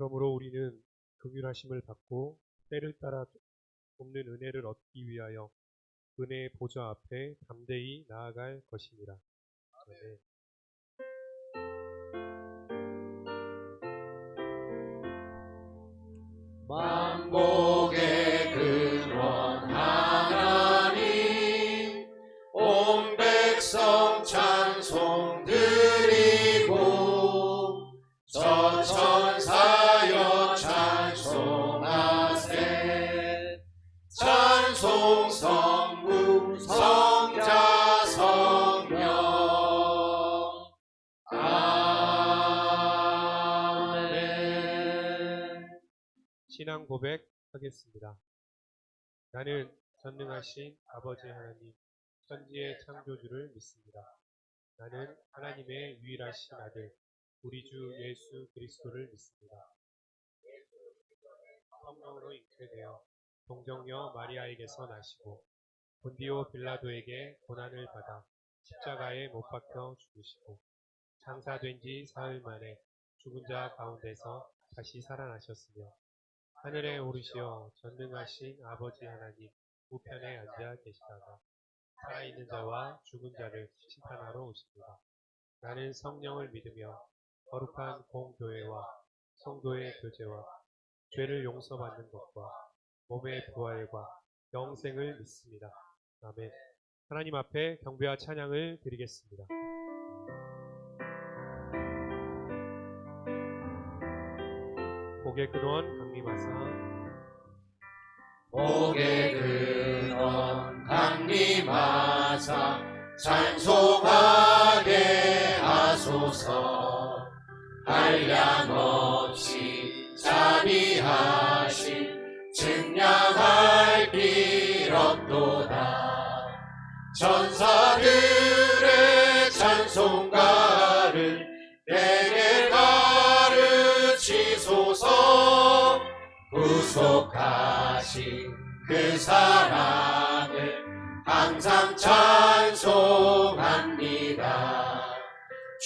그러므로 우리는 긍휼하심을 받고 때를 따라 돕는 은혜를 얻기 위하여 은혜의 보좌 앞에 담대히 나아갈 것이니라. 아멘. 만복의 근원 하나님, 온 백성 찬송 드리고 천천사여 찬송하세. 찬송 성부 성자 성령. 아멘. 신앙 고백하겠습니다. 나는 전능하신 아버지 하나님, 천지의 창조주를 믿습니다. 나는 하나님의 유일하신 아들, 우리 주 예수 그리스도를 믿습니다. 성령으로 잉태되어 동정녀 마리아에게서 나시고 본디오 빌라도에게 고난을 받아 십자가에 못 박혀 죽으시고 장사된 지 사흘 만에 죽은 자 가운데서 다시 살아나셨으며 하늘에 오르시어 전능하신 아버지 하나님 우편에 앉아 계시다가 살아있는 자와 죽은 자를 심판하러 오십니다. 나는 성령을 믿으며 거룩한 공교회와 성도의 교제와 죄를 용서받는 것과 몸의 부활과 영생을 믿습니다. 아멘. 하나님 앞에 경배와 찬양을 드리겠습니다. 복의 근원 강림하사, 복의 근원 강림하사 찬송하게 하소서. 한량없이 자비하신 증량할 필 없도다. 천사들의 찬송가를 내게 가르치소서. 구속하신 그 사랑을 항상 찬송합니다.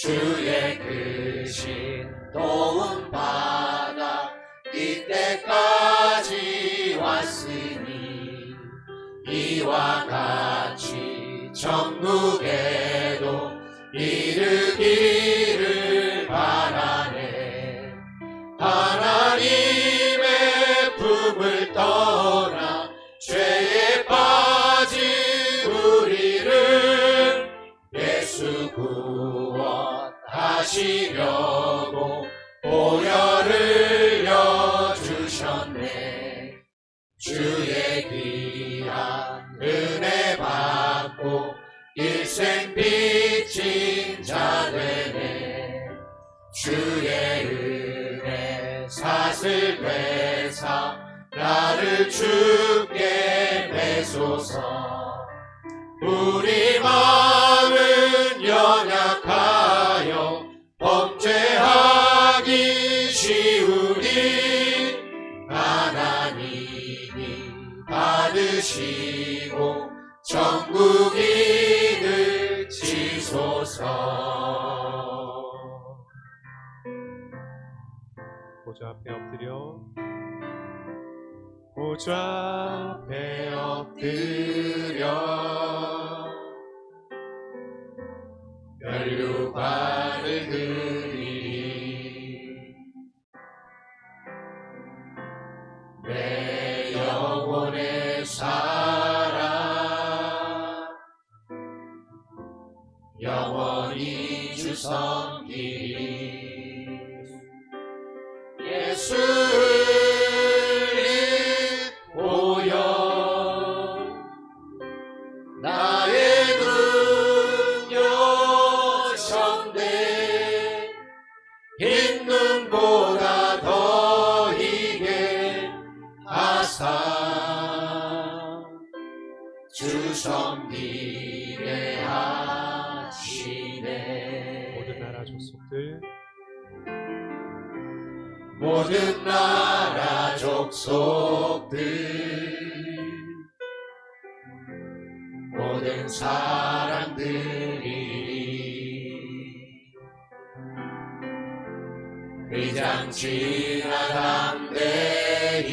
주의 크신 도움 받아 이때까지 왔으니 이와 같이 천국에도 이르기를 바라네. 하나님의 품을 떠나 죄에 빠진 우리를 예수 구원하시려고 보혈을 흘려주셨네. 주의 귀한 은혜 받고 일생 빚진 자 되네. 주의 은혜 사슬 되사 나를 주께 매소서. 우리 마음은 연약하여 범죄하기 쉬우니 하나님이 받으시고 천국 이르치소서. 보좌 앞에 엎드려, 보좌 앞에 엎드려 면류관을 드리니 내 영혼의 사랑 영원히 주 섬기리. 예수님 오여 나의 능력 청대 흰 눈보다 더 희게 하사 주 섬기게 하시네. 모든 나라 족속들, 모든 나라 족속들 모든 사람들이 대장지나 담대히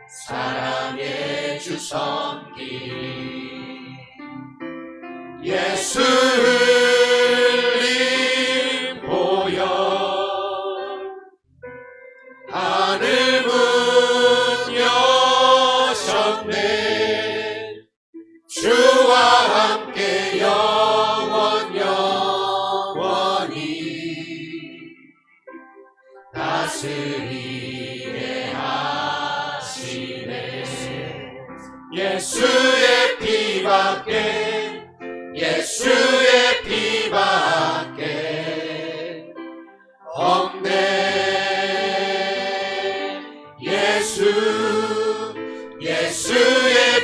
사랑의 주 섬기 예수 흘림 보여 하늘 문 여셨네 주와 함께 영원히 다스리게 하시네 예수의 피밖에 예수의 피밖에 없네 예수의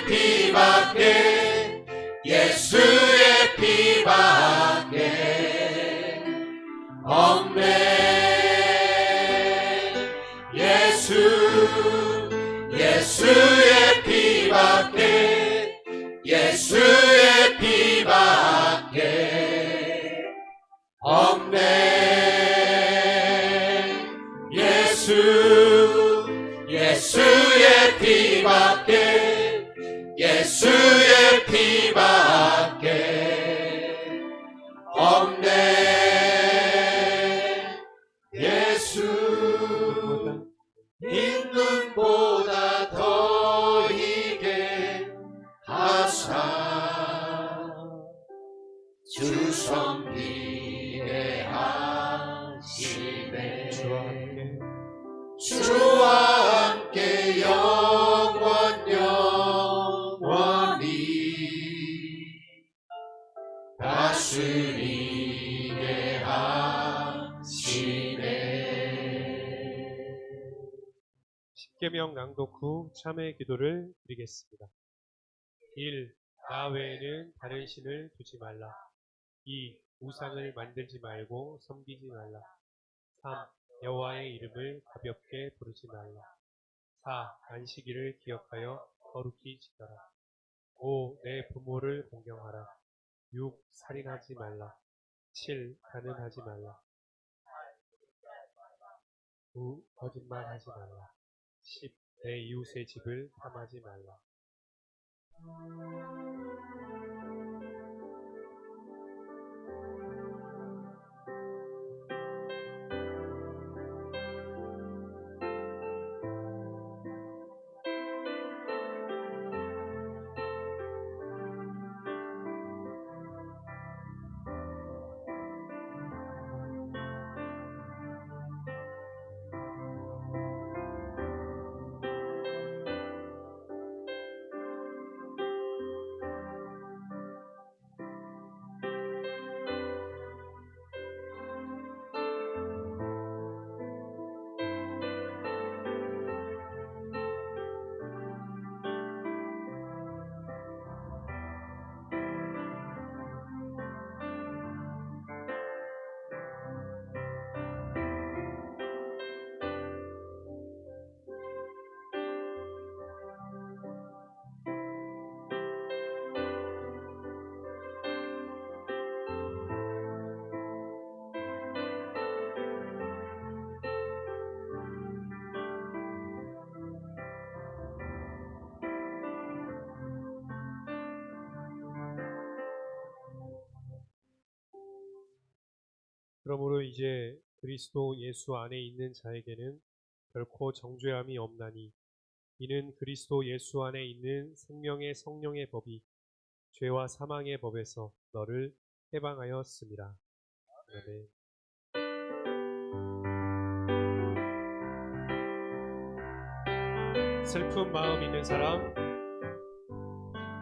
피밖에 예수의 피밖에 없네 예수의 피밖에 예수의 피밖에 없네 예수의 피밖에 예수의 피밖에 없네 예수 흰눈보다 더 이게 하사 주 섬기게 하시네 주와 함께 영원히 다스리게 하시네. 십계명 낭독 후 참회 기도를 드리겠습니다. 1. 나 외에는 다른 신을 두지 말라. 2. 우상을 만들지 말고 섬기지 말라. 3. 여호와의 이름을 가볍게 부르지 말라. 4. 안식일을 기억하여 거룩히 지켜라. 5. 내 부모를 공경하라. 6. 살인하지 말라. 7. 간음하지 말라. 9. 거짓말하지 말라. 10. 내 이웃의 집을 탐하지 말라. 그러므로 이제 그리스도 예수 안에 있는 자에게는 결코 정죄함이 없나니 이는 그리스도 예수 안에 있는 생명의 성령의 법이 죄와 사망의 법에서 너를 해방하였습니다. 아멘. 슬픈 마음 있는 사람,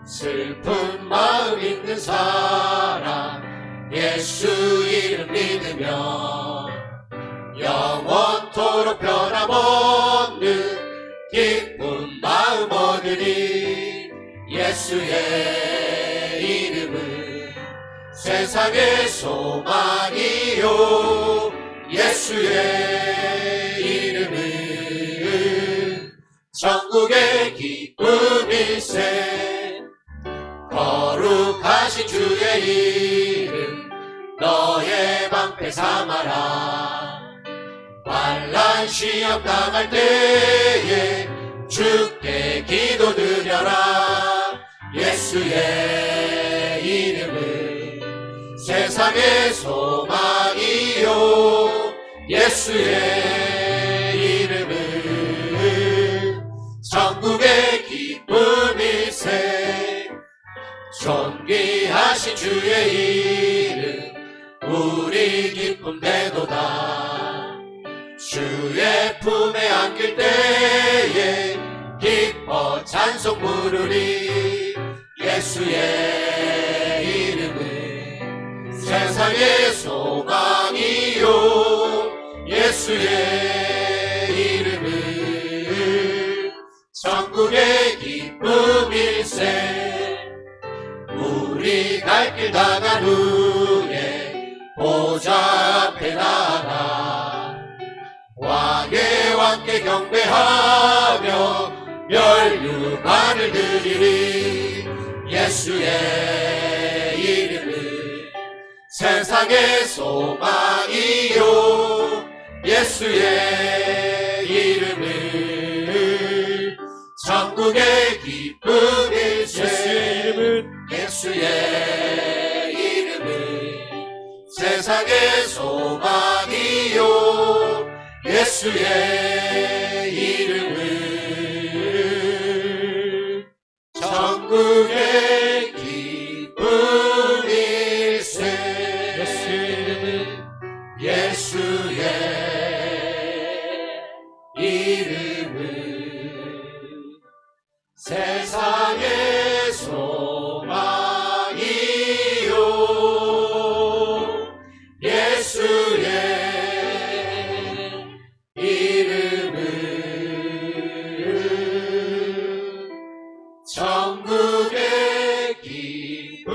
슬픈 마음 있는 사람 예수 이름 믿으며 영원토록 변함없는 기쁜 마음 얻으리 예수의 이름은 세상의 소망이요 예수의 이름은 천국의 기쁨일세 거룩하신 주의 이름 너의 방패 앞에 삼아라. 환난 시험 당할 때에 주께 기도드려라. 예수의 이름은 세상의 소망이요. 예수의 이름은 천국의 기쁨일세. 존귀하신 주의 이름 우리 기쁨 되도다. 주의 품에 안길 때에 기뻐 찬송 부르리. 예수의 이름은 세상의 소망이요. 예수의 이름은 천국의 기쁨일세. 우리 갈 길 다 간 후에 보좌 앞에 나가 왕의 왕께 경배하며 멸류관을 드리리. 예수의 이름은 세상의 소망이요. 예수의 이름은 천국의 기쁨일세. 예수의 이름은 세상의 소망이요. 예수의 이름은 천국의 기쁨일세. 예수의 이름은 세상의 소망이요. 예수의 이름은 천국의 기쁨일세.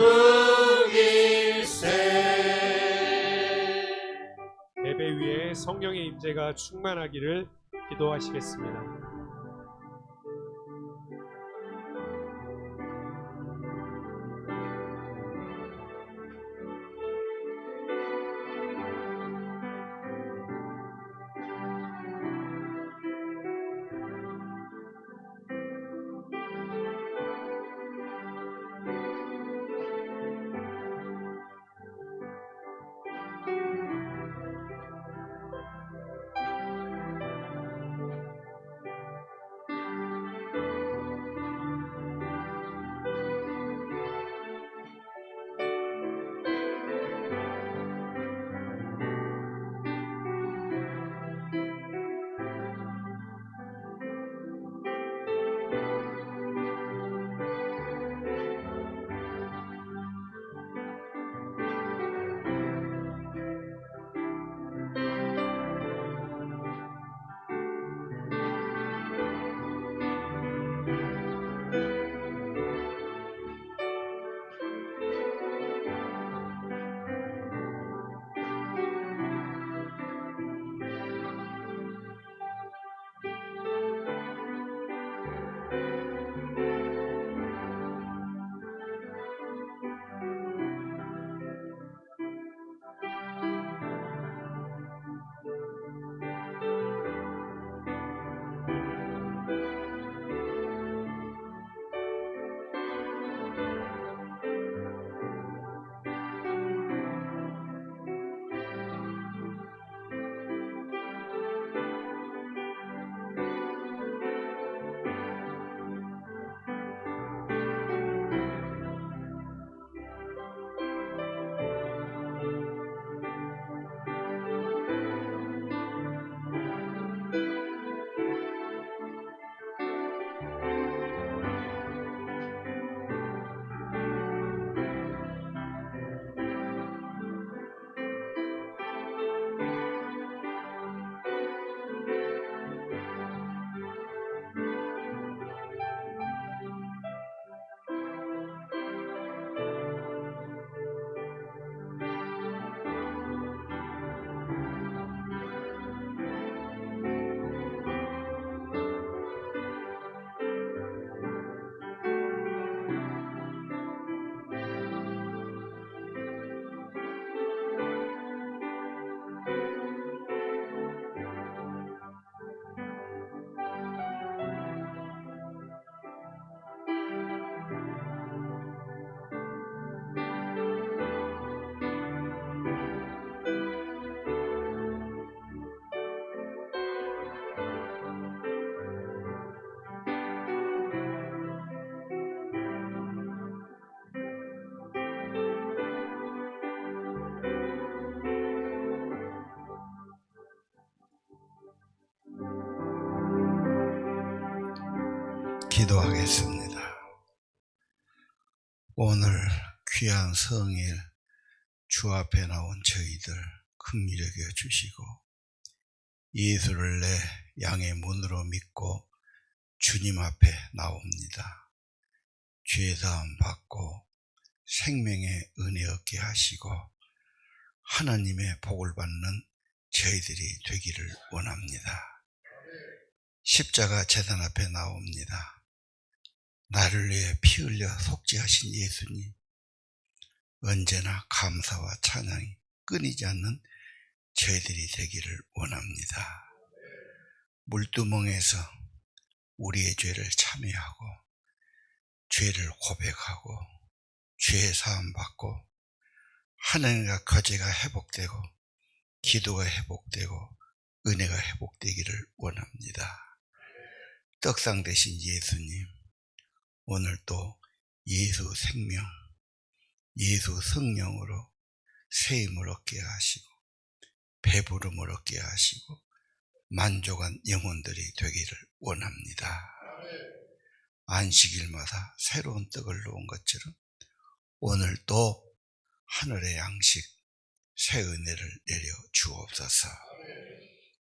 예배 위에 성령의 임재가 충만하기를 기도하시겠습니다. 기도하겠습니다. 오늘 귀한 성일 주 앞에 나온 저희들 긍휼히 여겨 주시고 예수를 내 양의 문으로 믿고 주님 앞에 나옵니다. 죄사함 받고 생명의 은혜 얻게 하시고 하나님의 복을 받는 저희들이 되기를 원합니다. 십자가 제단 앞에 나옵니다. 나를 위해 피 흘려 속죄하신 예수님, 언제나 감사와 찬양이 끊이지 않는 저희들이 되기를 원합니다. 물두멍에서 우리의 죄를 참회하고 죄를 고백하고 죄 사함 받고 하나님과 거제가 회복되고 기도가 회복되고 은혜가 회복되기를 원합니다. 떡상 되신 예수님, 오늘 또 예수 생명, 예수 성령으로 세임을 얻게 하시고 배부름을 얻게 하시고 만족한 영혼들이 되기를 원합니다. 안식일마다 새로운 떡을 놓은 것처럼 오늘 또 하늘의 양식 새 은혜를 내려 주옵소서.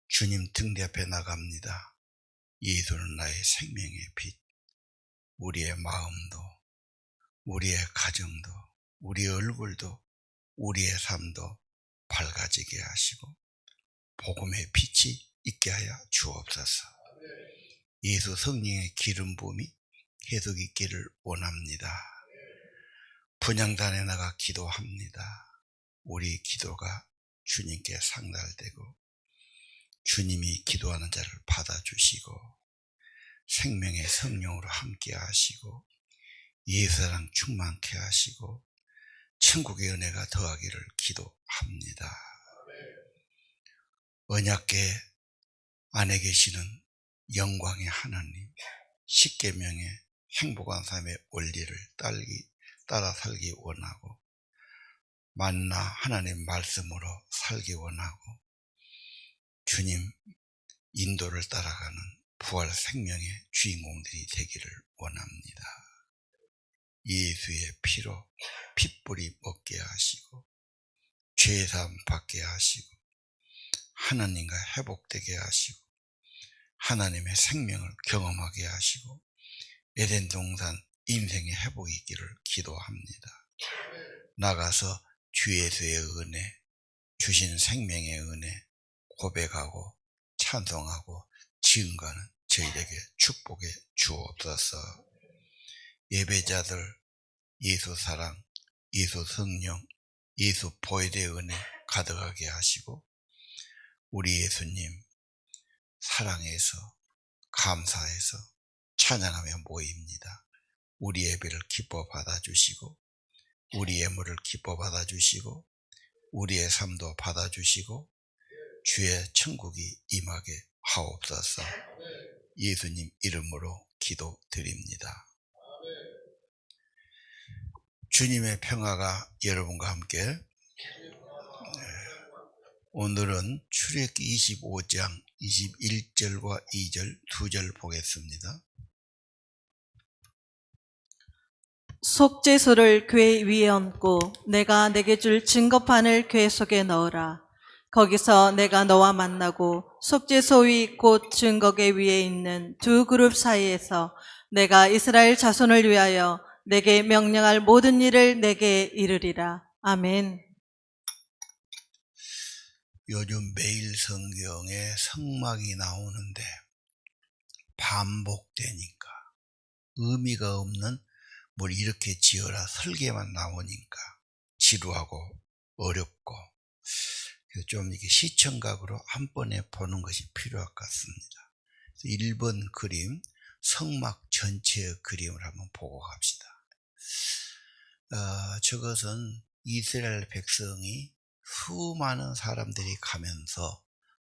주님 등대 앞에 나갑니다. 예수는 나의 생명의 빛, 우리의 마음도 우리의 가정도 우리의 얼굴도 우리의 삶도 밝아지게 하시고 복음의 빛이 있게 하여 주옵소서. 예수 성령의 기름 부음이 계속 있기를 원합니다. 분향단에 나가 기도합니다. 우리 기도가 주님께 상달되고 주님이 기도하는 자를 받아주시고 생명의 성령으로 함께 하시고 예수랑 충만케 하시고 천국의 은혜가 더하기를 기도합니다. 언약궤 안에 계시는 영광의 하나님, 십계명의 행복한 삶의 원리를 따라 살기 원하고 만나 하나님 말씀으로 살기 원하고 주님 인도를 따라가는 부활 생명의 주인공들이 되기를 원합니다. 예수의 피로 핏불이 먹게 하시고 죄사함 받게 하시고 하나님과 회복되게 하시고 하나님의 생명을 경험하게 하시고 에덴 동산 인생의 회복이 있기를 기도합니다. 나가서 주 예수의 은혜, 주신 생명의 은혜 고백하고 찬송하고 지금가는 저희에게 축복해 주옵소서. 예배자들 예수 사랑, 예수 성령, 예수 보혈의 은혜 가득하게 하시고 우리 예수님 사랑해서 감사해서 찬양하며 모입니다. 우리 예배를 기뻐 받아주시고 우리 예물을 기뻐 받아주시고 우리의 삶도 받아주시고 주의 천국이 임하게 하옵소서. 예수님 이름으로 기도드립니다. 주님의 평화가 여러분과 함께. 오늘은 출애굽기 25장 21절과 2절 2절 보겠습니다. 속죄소를 궤 위에 얹고 내가 내게 줄 증거판을 궤 속에 넣으라. 거기서 내가 너와 만나고 속죄소 위 곧 증거궤 위에 있는 두 그룹 사이에서 내가 이스라엘 자손을 위하여 내게 명령할 모든 일을 내게 이르리라. 아멘. 요즘 매일 성경에 성막이 나오는데 반복되니까 의미가 없는 뭘 이렇게 지어라 설계만 나오니까 지루하고 어렵고 좀 이렇게 시청각으로 한 번에 보는 것이 필요할 것 같습니다. 1번 그림 성막 전체의 그림을 한번 보고 갑시다. 저것은 이스라엘 백성이 수많은 사람들이 가면서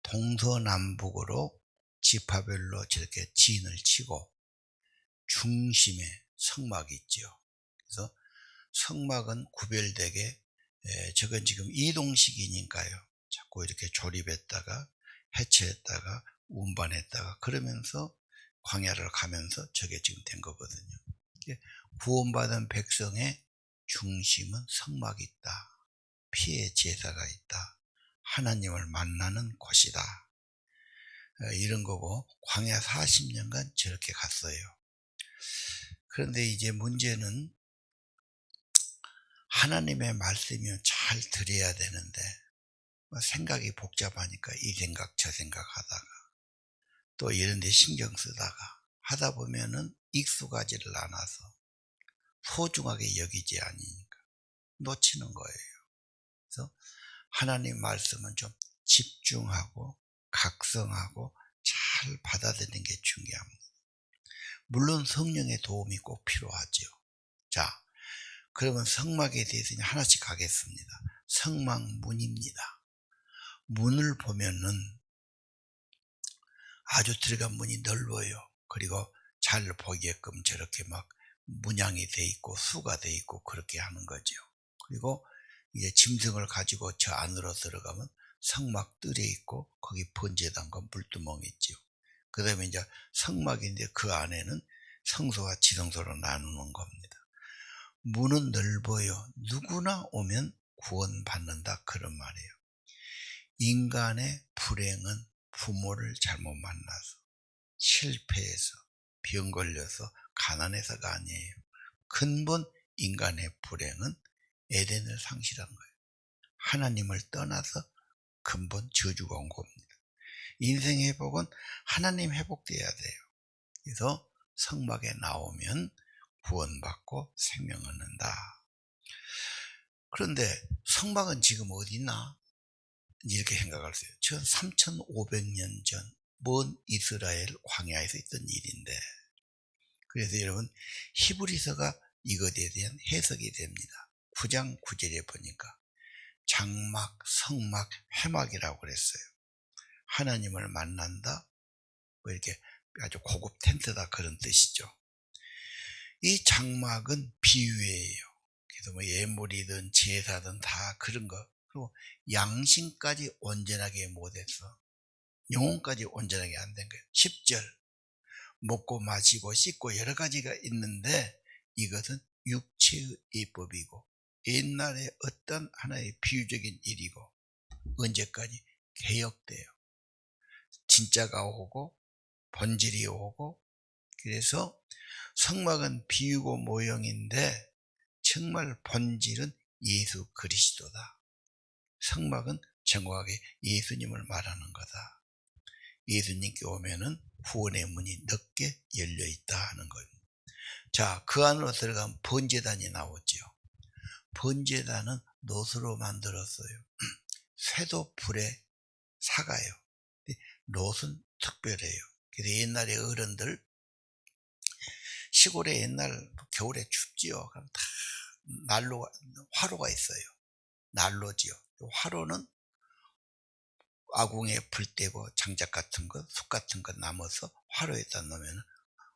동서남북으로 지파별로 저렇게 진을 치고 중심에 성막이 있죠. 그래서 성막은 구별되게 저건 지금 이동식이니까요. 자꾸 이렇게 조립했다가 해체했다가 운반했다가 그러면서 광야를 가면서 저게 지금 된 거거든요. 구원받은 백성의 중심은 성막이 있다. 피의 제사가 있다. 하나님을 만나는 곳이다. 이런 거고 광야 40년간 저렇게 갔어요. 그런데 이제 문제는 하나님의 말씀이면 잘 들어야 되는데 생각이 복잡하니까 이 생각 저 생각 하다가 또 이런 데 신경 쓰다가 하다 보면은 익숙하지를 않아서 소중하게 여기지 않으니까 놓치는 거예요. 그래서 하나님 말씀은 좀 집중하고 각성하고 잘 받아들이는 게 중요합니다. 물론 성령의 도움이 꼭 필요하죠. 자, 그러면 성막에 대해서 하나씩 가겠습니다. 성막 문입니다. 문을 보면은 아주 들어간 문이 넓어요. 그리고 잘 보게끔 저렇게 막 문양이 돼 있고 수가 돼 있고 그렇게 하는 거죠. 그리고 이제 짐승을 가지고 저 안으로 들어가면 성막 뜰에 있고 거기 번제단과 물두멍이 있죠. 그 다음에 이제 성막인데 그 안에는 성소와 지성소로 나누는 겁니다. 문은 넓어요. 누구나 오면 구원받는다 그런 말이에요. 인간의 불행은 부모를 잘못 만나서 실패해서 병 걸려서 가난해서가 아니에요. 근본 인간의 불행은 에덴을 상실한 거예요. 하나님을 떠나서 근본 저주가 온 겁니다. 인생 회복은 하나님 회복돼야 돼요. 그래서 성막에 나오면 구원받고 생명 얻는다. 그런데 성막은 지금 어디 있나? 이렇게 생각할 수 있어요. 전 3500년 전 먼 이스라엘 광야에서 있던 일인데, 그래서 여러분 히브리서가 이것에 대한 해석이 됩니다. 9장 9절에 보니까 장막, 성막, 회막이라고 그랬어요. 하나님을 만난다, 뭐 이렇게 아주 고급 텐트다 그런 뜻이죠. 이 장막은 비유예요. 그래서 뭐 예물이든 제사든 다 그런 거. 그리고 양심까지 온전하게 못해서 영혼까지 온전하게 안 된 거예요. 10절 먹고 마시고 씻고 여러 가지가 있는데 이것은 육체의 예법이고 옛날에 어떤 하나의 비유적인 일이고 언제까지 개혁돼요. 진짜가 오고 본질이 오고. 그래서 성막은 비유고 모형인데 정말 본질은 예수 그리스도다. 성막은 정확하게 예수님을 말하는 거다. 예수님께 오면은 구원의 문이 넓게 열려 있다 하는 거예요. 자, 그 안으로 들어가면 번제단이 나오죠. 번제단은 놋으로 만들었어요. 쇠도 불에 사가요. 놋은 특별해요. 그래서 옛날에 어른들 시골에 옛날 겨울에 춥지요. 그럼 다 화로가 있어요. 난로지요. 화로는 아궁이에 불 떼고 장작 같은 거, 숯 같은 거 남아서 화로에다 넣으면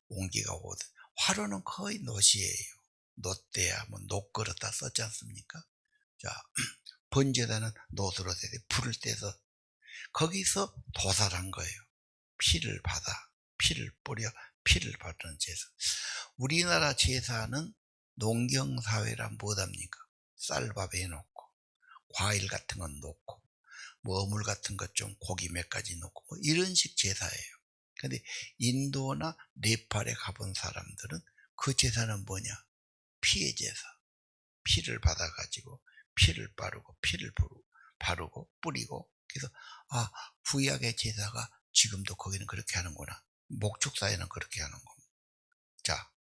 온기가 오거든. 화로는 거의 놋이에요. 놋대야, 뭐 놋그릇 다 썼지 않습니까? 자, 번제단은 놋으로 돼 불을 떼서 거기서 도살한 거예요. 피를 받아, 피를 뿌려, 피를 받는 제사. 우리나라 제사는 농경사회라 뭐합니까? 쌀밥에 넣고 과일 같은 건 넣고 뭐 어물 같은 것 좀 고기 몇 가지 넣고 뭐 이런 식 제사예요. 근데 인도나 네팔에 가본 사람들은 그 제사는 뭐냐? 피의 제사. 피를 받아가지고 피를 바르고 뿌리고. 그래서 구약의 제사가 지금도 거기는 그렇게 하는구나. 목축사에는 그렇게 하는 겁니다. 자,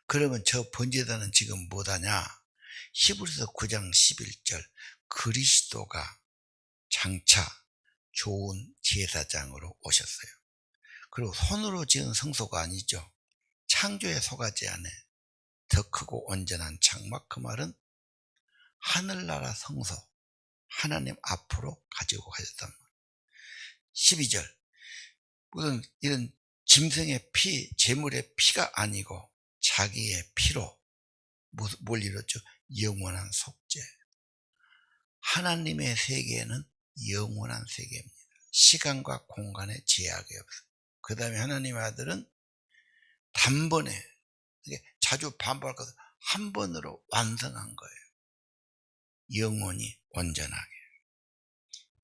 그러면 저 번제단은 지금 뭐하냐? 히브리서 9장 11절 그리스도가 장차 좋은 제사장으로 오셨어요. 그리고 손으로 지은 성소가 아니죠. 창조의 소가지 안에 더 크고 온전한 장막, 그 말은 하늘나라 성소, 하나님 앞으로 가지고 가셨단 말이에요. 12절 무슨 이런 짐승의 피, 제물의 피가 아니고 자기의 피로 뭘 이뤘죠? 영원한 속죄. 하나님의 세계는 영원한 세계입니다. 시간과 공간의 제약이 없어요. 그 다음에 하나님의 아들은 단번에, 이게 자주 반복할 것을 한 번으로 완성한 거예요. 영원히 온전하게.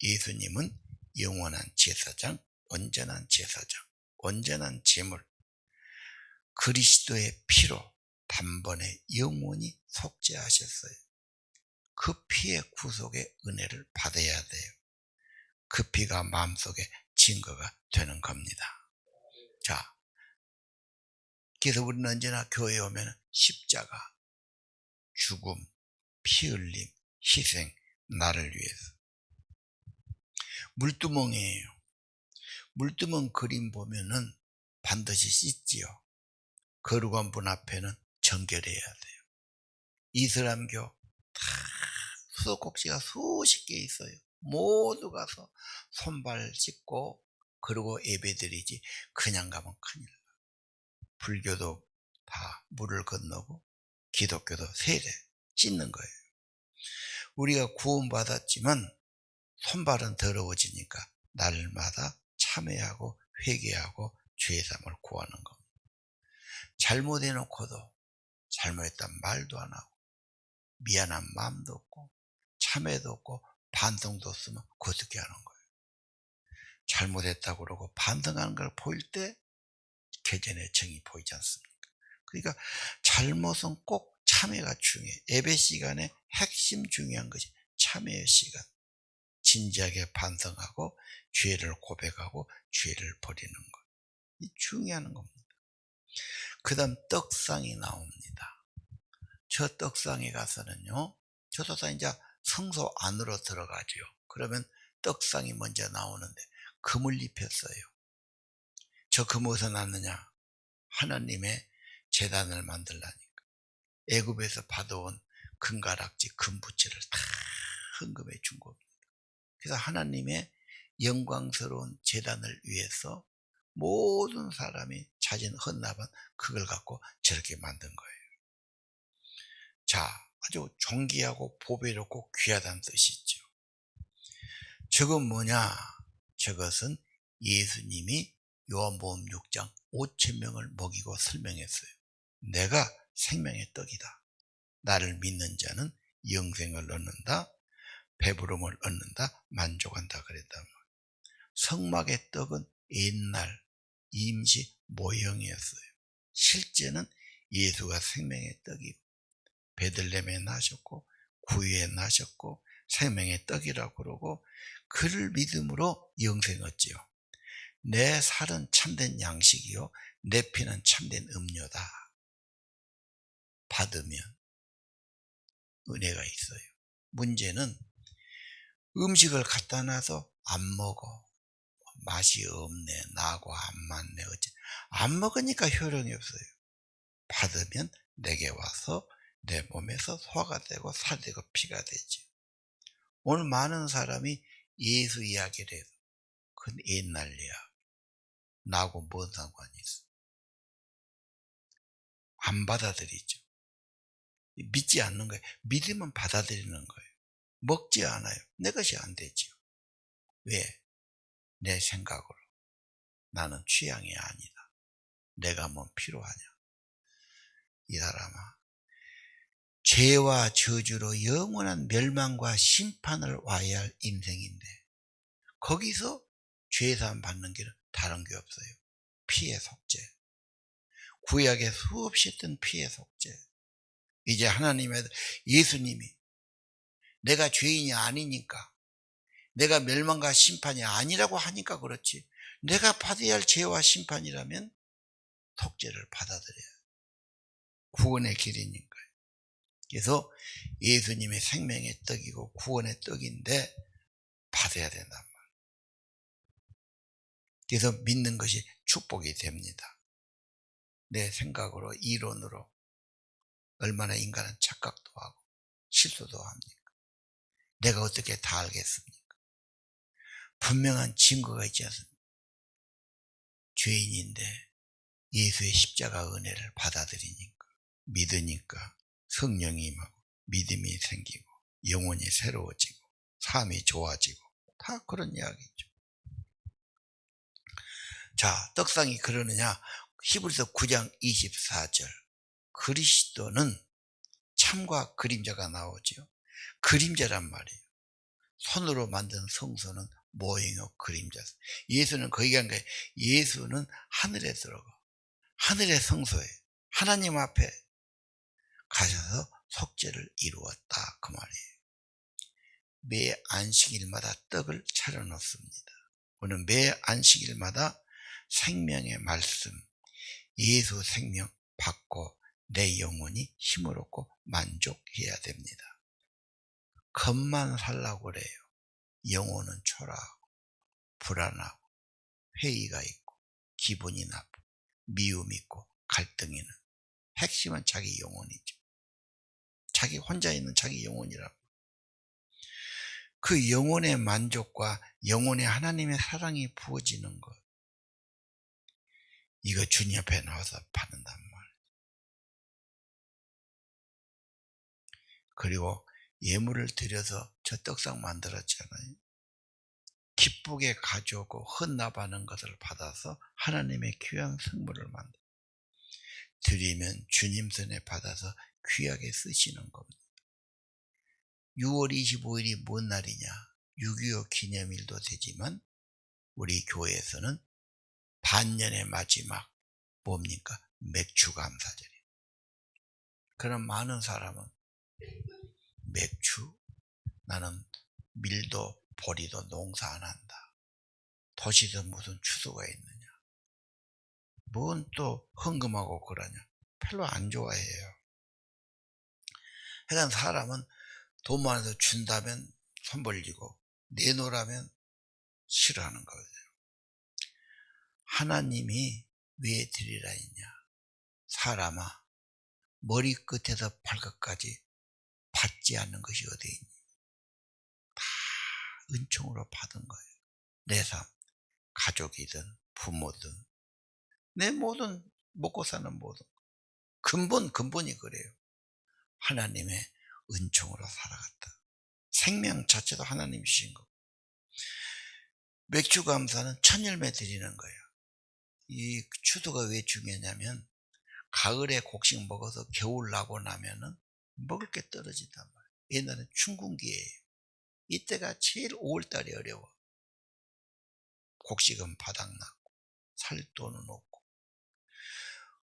예수님은 영원한 제사장, 온전한 제사장, 온전한 제물, 그리스도의 피로 단번에 영원히 속죄하셨어요. 그 피의 구속의 은혜를 받아야 돼요. 그 피가 마음속에 증거가 되는 겁니다. 자, 그래서 우리는 언제나 교회에 오면 십자가, 죽음, 피 흘림, 희생, 나를 위해서. 물두멍이에요. 물두멍 그림 보면은 반드시 씻지요. 거룩한 분 앞에는 정결해야 돼요. 이슬람교 다 수도꼭지가 수십 개 있어요. 모두 가서 손발 씻고 그러고 예배드리지, 그냥 가면 큰일 나요. 불교도 다 물을 건너고 기독교도 세례 씻는 거예요. 우리가 구원받았지만 손발은 더러워지니까 날마다 참회하고 회개하고 죄사함을 구하는 겁니다. 잘못해놓고도 잘못했단 말도 안 하고 미안한 마음도 없고 참회도 없고 반성도 없으면 어떻게 하는 거예요? 잘못했다고 그러고 반성하는 걸 보일 때 개전의 정이 보이지 않습니까? 그러니까 잘못은 꼭 참회가 중요해요. 예배 시간에 핵심 중요한 것이 참회의 시간. 진지하게 반성하고 죄를 고백하고 죄를 버리는 것. 이 중요한 겁니다. 그 다음 떡상이 나옵니다. 저 떡상에 가서는요, 저 떡상이 이제 성소 안으로 들어가죠. 그러면 떡상이 먼저 나오는데 금을 입혔어요. 저 금 어디서 났느냐? 하나님의 제단을 만들라니까. 애굽에서 받아온 금가락지, 금부채를 다 헌금해 준 겁니다. 그래서 하나님의 영광스러운 제단을 위해서 모든 사람이 자진 헌납은 그걸 갖고 저렇게 만든 거예요. 자, 아주 존귀하고 보배롭고 귀하다는 뜻이 있죠. 저건 뭐냐? 저것은 예수님이 요한복음 6장 5,000명을 먹이고 설명했어요. 내가 생명의 떡이다. 나를 믿는 자는 영생을 얻는다. 배부름을 얻는다. 만족한다. 그랬단 말이에요. 성막의 떡은 옛날 임시 모형이었어요. 실제는 예수가 생명의 떡이고 베들레헴에 나셨고 구유에 나셨고 생명의 떡이라고 그러고, 그를 믿음으로 영생 얻지요. 내 살은 참된 양식이요 내 피는 참된 음료다. 받으면 은혜가 있어요. 문제는 음식을 갖다 놔서 안 먹어. 맛이 없네, 나하고 안 맞네, 어째. 안 먹으니까 효력이 없어요. 받으면 내게 와서 내 몸에서 소화가 되고 살이 되고 피가 되죠. 오늘 많은 사람이 예수 이야기를 해서 그건 옛날 이야기. 나하고 뭔 상관이 있어. 안 받아들이죠. 믿지 않는 거예요. 믿으면 받아들이는 거예요. 먹지 않아요. 내 것이 안 되죠. 왜? 내 생각으로 나는 취향이 아니다. 내가 뭔 필요하냐. 이 사람아, 죄와 저주로 영원한 멸망과 심판을 와야 할 인생인데 거기서 죄사함 받는 길은 다른 게 없어요. 피의 속죄. 구약에 수없이 있던 피의 속죄. 이제 하나님의 예수님이 내가 죄인이 아니니까, 내가 멸망과 심판이 아니라고 하니까 그렇지, 내가 받아야 할 죄와 심판이라면 속죄를 받아들여야 해요. 구원의 길이니까요. 그래서 예수님의 생명의 떡이고 구원의 떡인데 받아야 된단 말이에요. 그래서 믿는 것이 축복이 됩니다. 내 생각으로 이론으로 얼마나 인간은 착각도 하고 실수도 합니까? 내가 어떻게 다 알겠습니까? 분명한 증거가 있지 않습니까? 죄인인데 예수의 십자가 은혜를 받아들이니까, 믿으니까 성령이 임하고 믿음이 생기고 영혼이 새로워지고 삶이 좋아지고 다 그런 이야기죠. 자, 떡상이 그러느냐? 히브리서 9장 24절. 그리스도는 참과 그림자가 나오죠. 그림자란 말이에요. 손으로 만든 성소는 모형이요 그림자. 예수는 거기 간 거예요. 예수는 하늘에 들어가. 하늘의 성소에 하나님 앞에 가셔서 속죄를 이루었다 그 말이에요. 매 안식일마다 떡을 차려놓습니다. 우리는 매 안식일마다 생명의 말씀, 예수 생명 받고 내 영혼이 힘을 얻고 만족해야 됩니다. 겉만 살라고 그래요. 영혼은 초라하고 불안하고 회의가 있고 기분이 나쁘고 미움이 있고 갈등이 있는 핵심은 자기 영혼이죠. 자기 혼자 있는 자기 영혼이라고. 그 영혼의 만족과 영혼의 하나님의 사랑이 부어지는 것, 이거 주님 앞에 나와서 받는단 말이에요. 그리고 예물을 드려서 저 떡상 만들었잖아요. 기쁘게 가져오고 헌납하는 것을 받아서 하나님의 귀한 성물을 만들어 드리면 주님 손에 받아서 귀하게 쓰시는 겁니다. 6월 25일이 뭔 날이냐? 6.25 기념일도 되지만 우리 교회에서는 반년의 마지막 뭡니까? 맥주 감사절이에요. 그럼 많은 사람은 맥주? 나는 밀도 보리도 농사 안 한다. 도시도 무슨 추수가 있느냐? 뭔 또 헌금하고 그러냐? 별로 안 좋아해요. 하여간 사람은 돈 많아서 준다면 손 벌리고 내놓으라면 싫어하는 거예요. 하나님이 왜 드리라 했냐? 사람아, 머리끝에서 발끝까지 받지 않는 것이 어디 있니? 다 은총으로 받은 거예요. 내 삶, 가족이든 부모든 내 모든 먹고 사는 모든 근본이 그래요. 하나님의 은총으로 살아갔다. 생명 자체도 하나님이 주신 거. 맥주 감사는 천열매 드리는 거예요. 이 추수가 왜 중요하냐면 가을에 곡식 먹어서 겨울 나고 나면은 먹을 게 떨어진단 말이에요. 옛날엔 춘궁기예요. 이때가 제일 5월달이 어려워. 곡식은 바닥났고 살 돈은 없고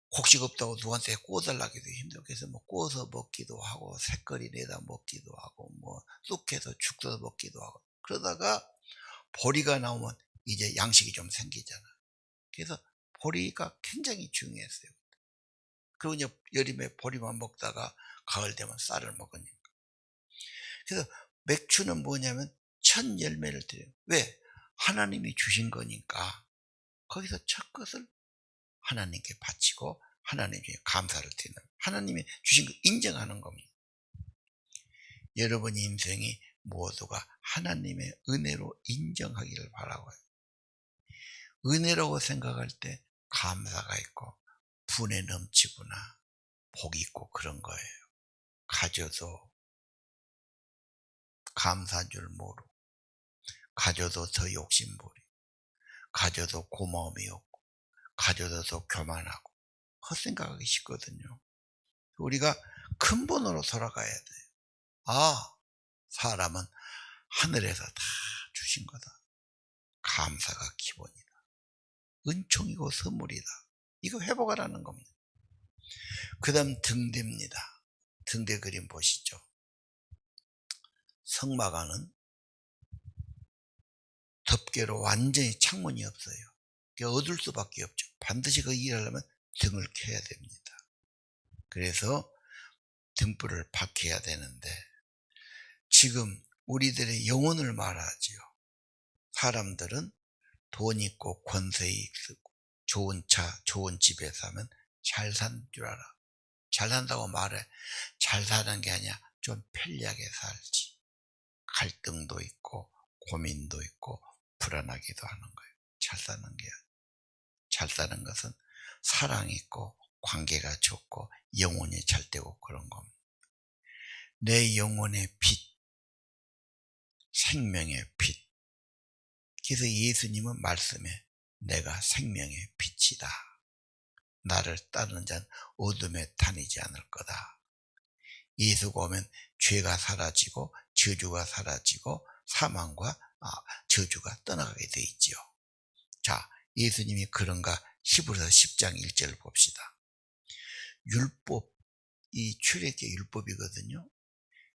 곡식 없다고 누구한테 구워달라기도 힘들고 그래서 뭐 구워서 먹기도 하고 색거리 내다 먹기도 하고 뭐 쑥해서 죽 써서 먹기도 하고 그러다가 보리가 나오면 이제 양식이 좀 생기잖아. 그래서 보리가 굉장히 중요했어요. 그리고 이제 여름에 보리만 먹다가 가을 되면 쌀을 먹으니까. 그래서 맥주는 뭐냐면 첫 열매를 드려요. 왜? 하나님이 주신 거니까 거기서 첫 것을 하나님께 바치고 하나님께 감사를 드리는, 하나님이 주신 거 인정하는 겁니다. 여러분의 인생이 모두가 하나님의 은혜로 인정하기를 바라고요. 은혜라고 생각할 때 감사가 있고 분에 넘치구나, 복이 있고 그런 거예요. 가져도 감사한 줄 모르고, 가져도 더 욕심부리, 가져도 고마움이 없고, 가져도 더 교만하고 헛생각하기 쉽거든요. 우리가 근본으로 돌아가야 돼요. 아, 사람은 하늘에서 다 주신 거다. 감사가 기본이다. 은총이고 선물이다. 이거 회복하라는 겁니다. 그 다음 등대입니다. 등대 그림 보시죠. 성막안은 덮개로 완전히 창문이 없어요. 어둘 수밖에 없죠. 반드시 그 일하려면 등을 켜야 됩니다. 그래서 등불을 밝혀야 되는데 지금 우리들의 영혼을 말하지요. 사람들은 돈 있고 권세 있고 좋은 차, 좋은 집에 사면 잘 산 줄 알아. 잘 산다고 말해. 잘 사는 게 아니야. 좀 편리하게 살지. 갈등도 있고 고민도 있고 불안하기도 하는 거예요. 잘 사는 게 아니야. 잘 사는 것은 사랑이 있고 관계가 좋고 영혼이 잘 되고 그런 겁니다. 내 영혼의 빛, 생명의 빛. 그래서 예수님은 말씀에 내가 생명의 빛이다. 나를 따르는 자는 어둠에 다니지 않을 거다. 예수가 오면 죄가 사라지고 저주가 사라지고 사망과 저주가 떠나가게 되어 있지요. 자, 예수님이 그런가? 히브리서 10장 1절을 봅시다. 율법, 이 출애굽기 율법이거든요.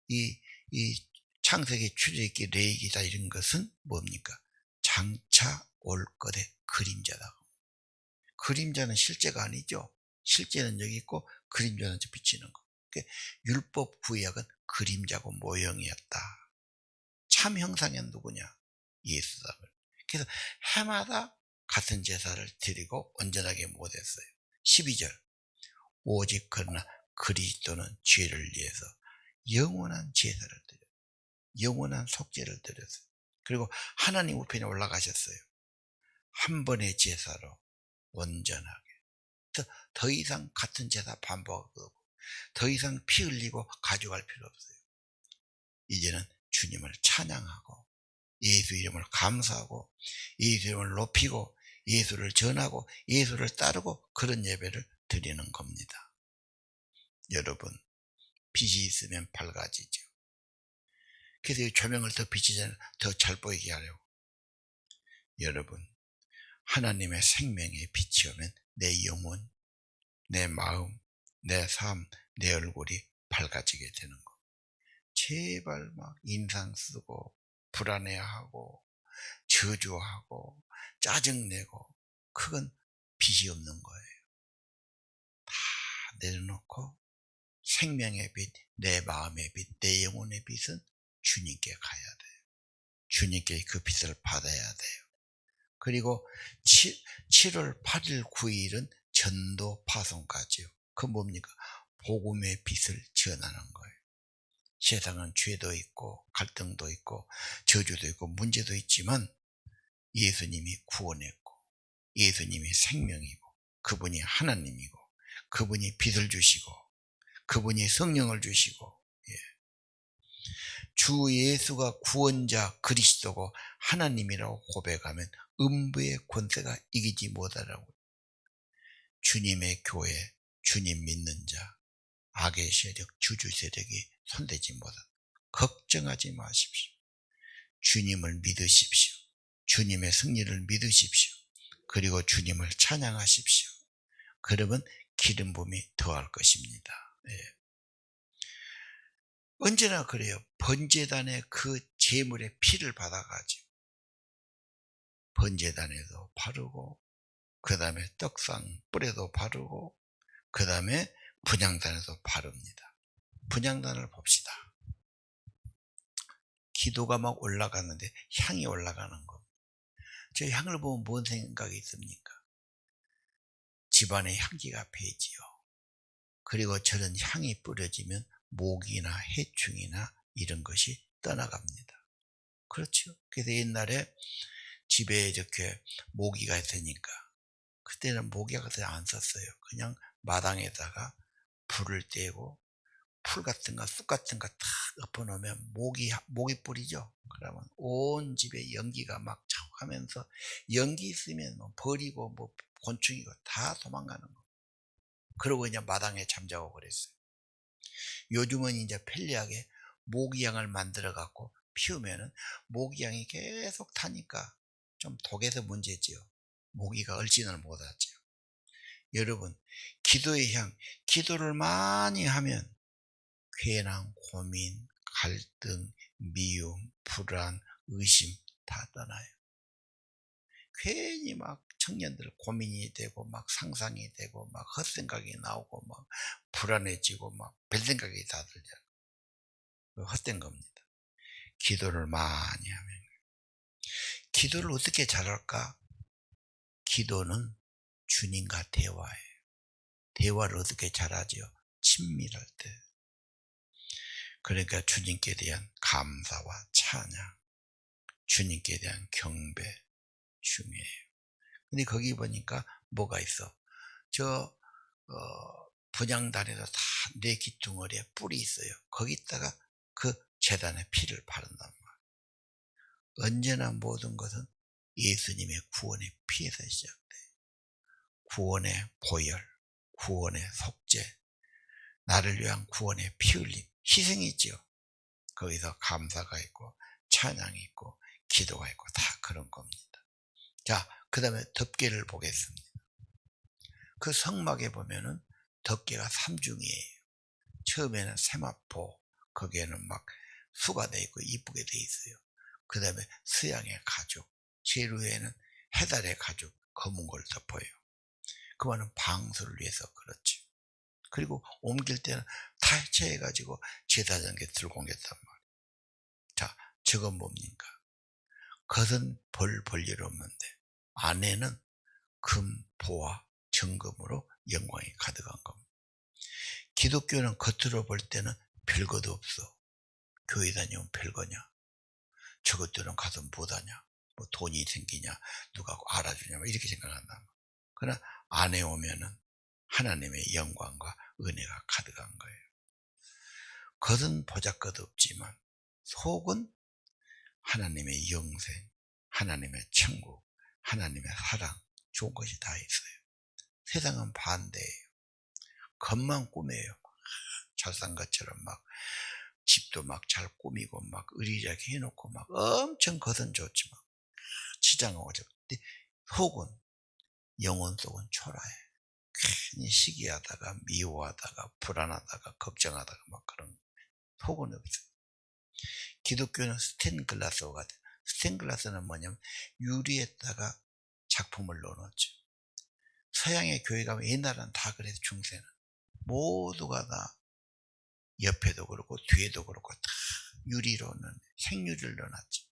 이 창세기, 출애굽기, 레위기다 이런 것은 뭡니까? 장차 올 것의 그림자다. 그림자는 실제가 아니죠. 실제는 여기 있고 그림자는 저 비치는 거. 그러니까 율법 구약은 그림자고 모형이었다. 참 형상은 누구냐? 예수다. 그래서 해마다 같은 제사를 드리고 온전하게 못했어요. 12절. 오직 그러나 그리스도는 죄를 위해서 영원한 제사를 드려요. 영원한 속죄를 드렸어요. 그리고 하나님 우편에 올라가셨어요. 한 번의 제사로 온전하게. 더 이상 같은 제사 반복하고 더 이상 피 흘리고 가져갈 필요 없어요. 이제는 주님을 찬양하고 예수 이름을 감사하고 예수 이름을 높이고 예수를 전하고 예수를 따르고 그런 예배를 드리는 겁니다. 여러분, 빛이 있으면 밝아지죠. 그래서 이 조명을 더 비치잖아요. 더 잘 보이게 하려고. 여러분, 하나님의 생명의 빛이 오면 내 영혼, 내 마음, 내 삶, 내 얼굴이 밝아지게 되는 거. 제발 막 인상 쓰고 불안해하고 저주하고 짜증내고 그건 빛이 없는 거예요. 다 내려놓고 생명의 빛, 내 마음의 빛, 내 영혼의 빛은 주님께 가야 돼요. 주님께 그 빛을 받아야 돼요. 그리고 7월 8일 9일은 전도 파송까지요. 그 뭡니까? 복음의 빛을 전하는 거예요. 세상은 죄도 있고 갈등도 있고 저주도 있고 문제도 있지만 예수님이 구원했고 예수님이 생명이고 그분이 하나님이고 그분이 빛을 주시고 그분이 성령을 주시고 주 예수가 구원자 그리스도고 하나님이라고 고백하면 음부의 권세가 이기지 못하라고. 주님의 교회, 주님 믿는 자, 악의 세력, 주주 세력이 손대지 못한다. 걱정하지 마십시오. 주님을 믿으십시오. 주님의 승리를 믿으십시오. 그리고 주님을 찬양하십시오. 그러면 기름 부음이 더할 것입니다. 언제나 그래요. 번제단의 그 제물의 피를 받아가지고 번제단에도 바르고 그 다음에 떡상 뿔에도 바르고 그 다음에 분향단에도 바릅니다. 분향단을 봅시다. 기도가 막 올라가는데 향이 올라가는 겁니다. 저 향을 보면 뭔 생각이 있습니까? 집안에 향기가 배지요. 그리고 저런 향이 뿌려지면 모기나 해충이나 이런 것이 떠나갑니다. 그렇죠. 그래서 옛날에 집에 이렇게 모기가 있으니까 그때는 모기 같은 거 안 썼어요. 그냥 마당에다가 불을 떼고 풀 같은 거, 쑥 같은 거 탁 엎어놓으면 모기 뿌리죠. 그러면 온 집에 연기가 막 차오가면서 연기 있으면 뭐 벌이고 뭐 곤충이고 다 도망가는 거. 그러고 이제 마당에 잠자고 그랬어요. 요즘은 이제 편리하게 모기향을 만들어 갖고 피우면은 모기향이 계속 타니까 좀 독에서 문제지요. 모기가 얼씬을 못하죠. 여러분, 기도의 향, 기도를 많이 하면 괜한 고민, 갈등, 미움, 불안, 의심 다 떠나요. 괜히 막 청년들 고민이 되고 막 상상이 되고 막 헛생각이 나오고 막 불안해지고 막 별생각이 다 들잖아요. 헛된 겁니다. 기도를 많이 하면. 기도를 어떻게 잘할까? 기도는 주님과 대화예요. 대화를 어떻게 잘하죠? 친밀할 때. 그러니까 주님께 대한 감사와 찬양, 주님께 대한 경배 중요해요. 근데 거기 보니까 뭐가 있어? 분향단에도 다 내 귀퉁어리에 뿔이 있어요. 거기다가 그 제단의 피를 바른단 말이에요. 언제나 모든 것은 예수님의 구원의 피에서 시작돼요. 구원의 보혈, 구원의 속죄, 나를 위한 구원의 피 흘림, 희생이 있죠. 거기서 감사가 있고 찬양이 있고 기도가 있고 다 그런 겁니다. 자, 그 다음에 덮개를 보겠습니다. 그 성막에 보면은 덮개가 3중이에요. 처음에는 세마포, 거기에는 막 수가 돼 있고 이쁘게 돼 있어요. 그 다음에 서양의 가죽, 제일 위에는 해달의 가죽, 검은 걸 덮어요. 그거는 방수를 위해서 그렇죠. 그리고 옮길 때는 다 해체해가지고 제사장께 들고 옮겼단 말이에요. 자, 저건 뭡니까? 겉은 볼일 없는데 안에는 금, 보와 정금으로 영광이 가득한 겁니다. 기독교는 겉으로 볼 때는 별것도 없어. 교회 다니면 별거냐? 저것들은 가서 뭐하냐? 뭐 돈이 생기냐? 누가 알아주냐? 이렇게 생각한다. 그러나 안에 오면은 하나님의 영광과 은혜가 가득한 거예요. 겉은 보잘것 없지만 속은 하나님의 영생, 하나님의 천국, 하나님의 사랑, 좋은 것이 다 있어요. 세상은 반대예요. 겉만 꾸며요. 잘 산 것처럼 막 집도 막 잘 꾸미고 막 의리자게 해놓고 막 엄청 겉은 좋지만 치장하고 근데 속은, 영혼 속은 초라해. 괜히 시기하다가 미워하다가 불안하다가 걱정하다가 막 그런 속은 없어요. 기독교는 스테인글라스와 같아요. 스테인글라스는 뭐냐면 유리에다가 작품을 넣어놓죠. 서양의 교회 가면 옛날은 다 그래서 중세는 모두가 다 옆에도 그렇고 뒤에도 그렇고 다 유리로는 생유리를 넣어놨죠.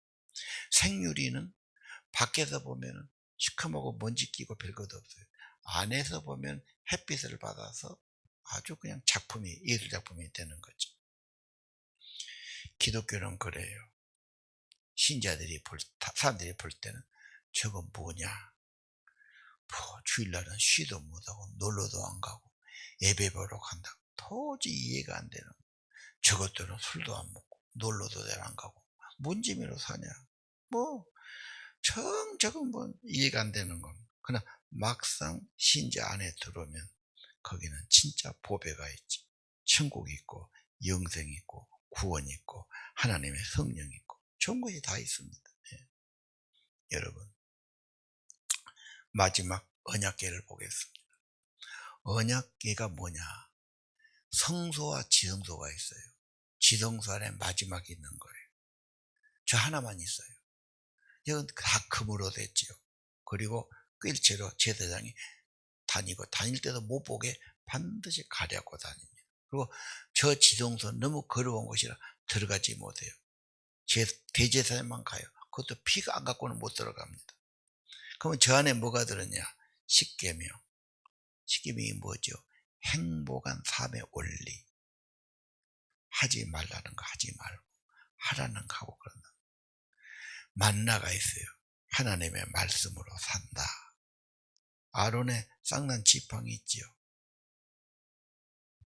생유리는 밖에서 보면 시커멓고 먼지 끼고 별것도 없어요. 안에서 보면 햇빛을 받아서 아주 그냥 작품이, 예술 작품이 되는 거죠. 기독교는 그래요. 신자들이 사람들이 볼 때는 저건 뭐냐? 주일날은 쉬도 못하고 놀러도 안 가고 예배 보러 간다고 도저히 이해가 안 되는 거예요. 저것들은 술도 안 먹고 놀러도 잘 안 가고 뭔 재미로 사냐? 저건 뭐 이해가 안 되는 겁니다. 그러나 막상 신자 안에 들어오면 거기는 진짜 보배가 있지. 천국이 있고 영생이 있고 구원이 있고 하나님의 성령이 있고 좋은 것이 다 있습니다. 예. 여러분, 마지막 언약궤를 보겠습니다. 언약궤가 뭐냐? 성소와 지성소가 있어요. 지성소 안에 마지막에 있는 거예요. 저 하나만 있어요. 이건 다 금으로 됐죠. 그리고 꿰일체로 제사장이 다니고 다닐 때도 못 보게 반드시 가려고 다닙니다. 그리고 저 지성소는 너무 거룩한 곳이라 들어가지 못해요. 대제사장만 가요. 그것도 피가 안 갖고는 못 들어갑니다. 그러면 저 안에 뭐가 들었냐? 십계명. 십계명이 뭐죠? 행복한 삶의 원리. 하지 말라는 거 하지 말고 하라는 거 하고 그런다. 만나가 있어요. 하나님의 말씀으로 산다. 아론의 쌍난 지팡이 있지요.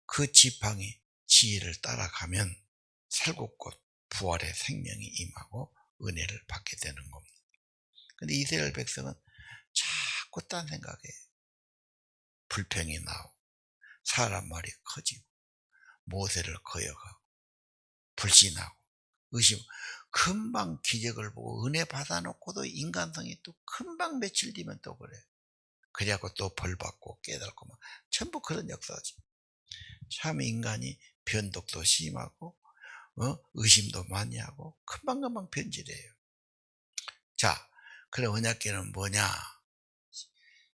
그 지팡이 지혜를 따라가면 살곡꽃 부활의 생명이 임하고 은혜를 받게 되는 겁니다. 근데 이스라엘 백성은 자꾸 딴 생각해요. 불평이 나오고 사람 말이 커지고 모세를 거역하고 불신하고 의심. 금방 기적을 보고 은혜 받아놓고도 인간성이 또 금방 며칠 뒤면 또 그래. 그래갖고 또 벌받고 깨닫고 막 전부 그런 역사지. 참 인간이 변덕도 심하고 의심도 많이 하고 금방금방 변질해요. 자, 그럼 언약궤는 뭐냐?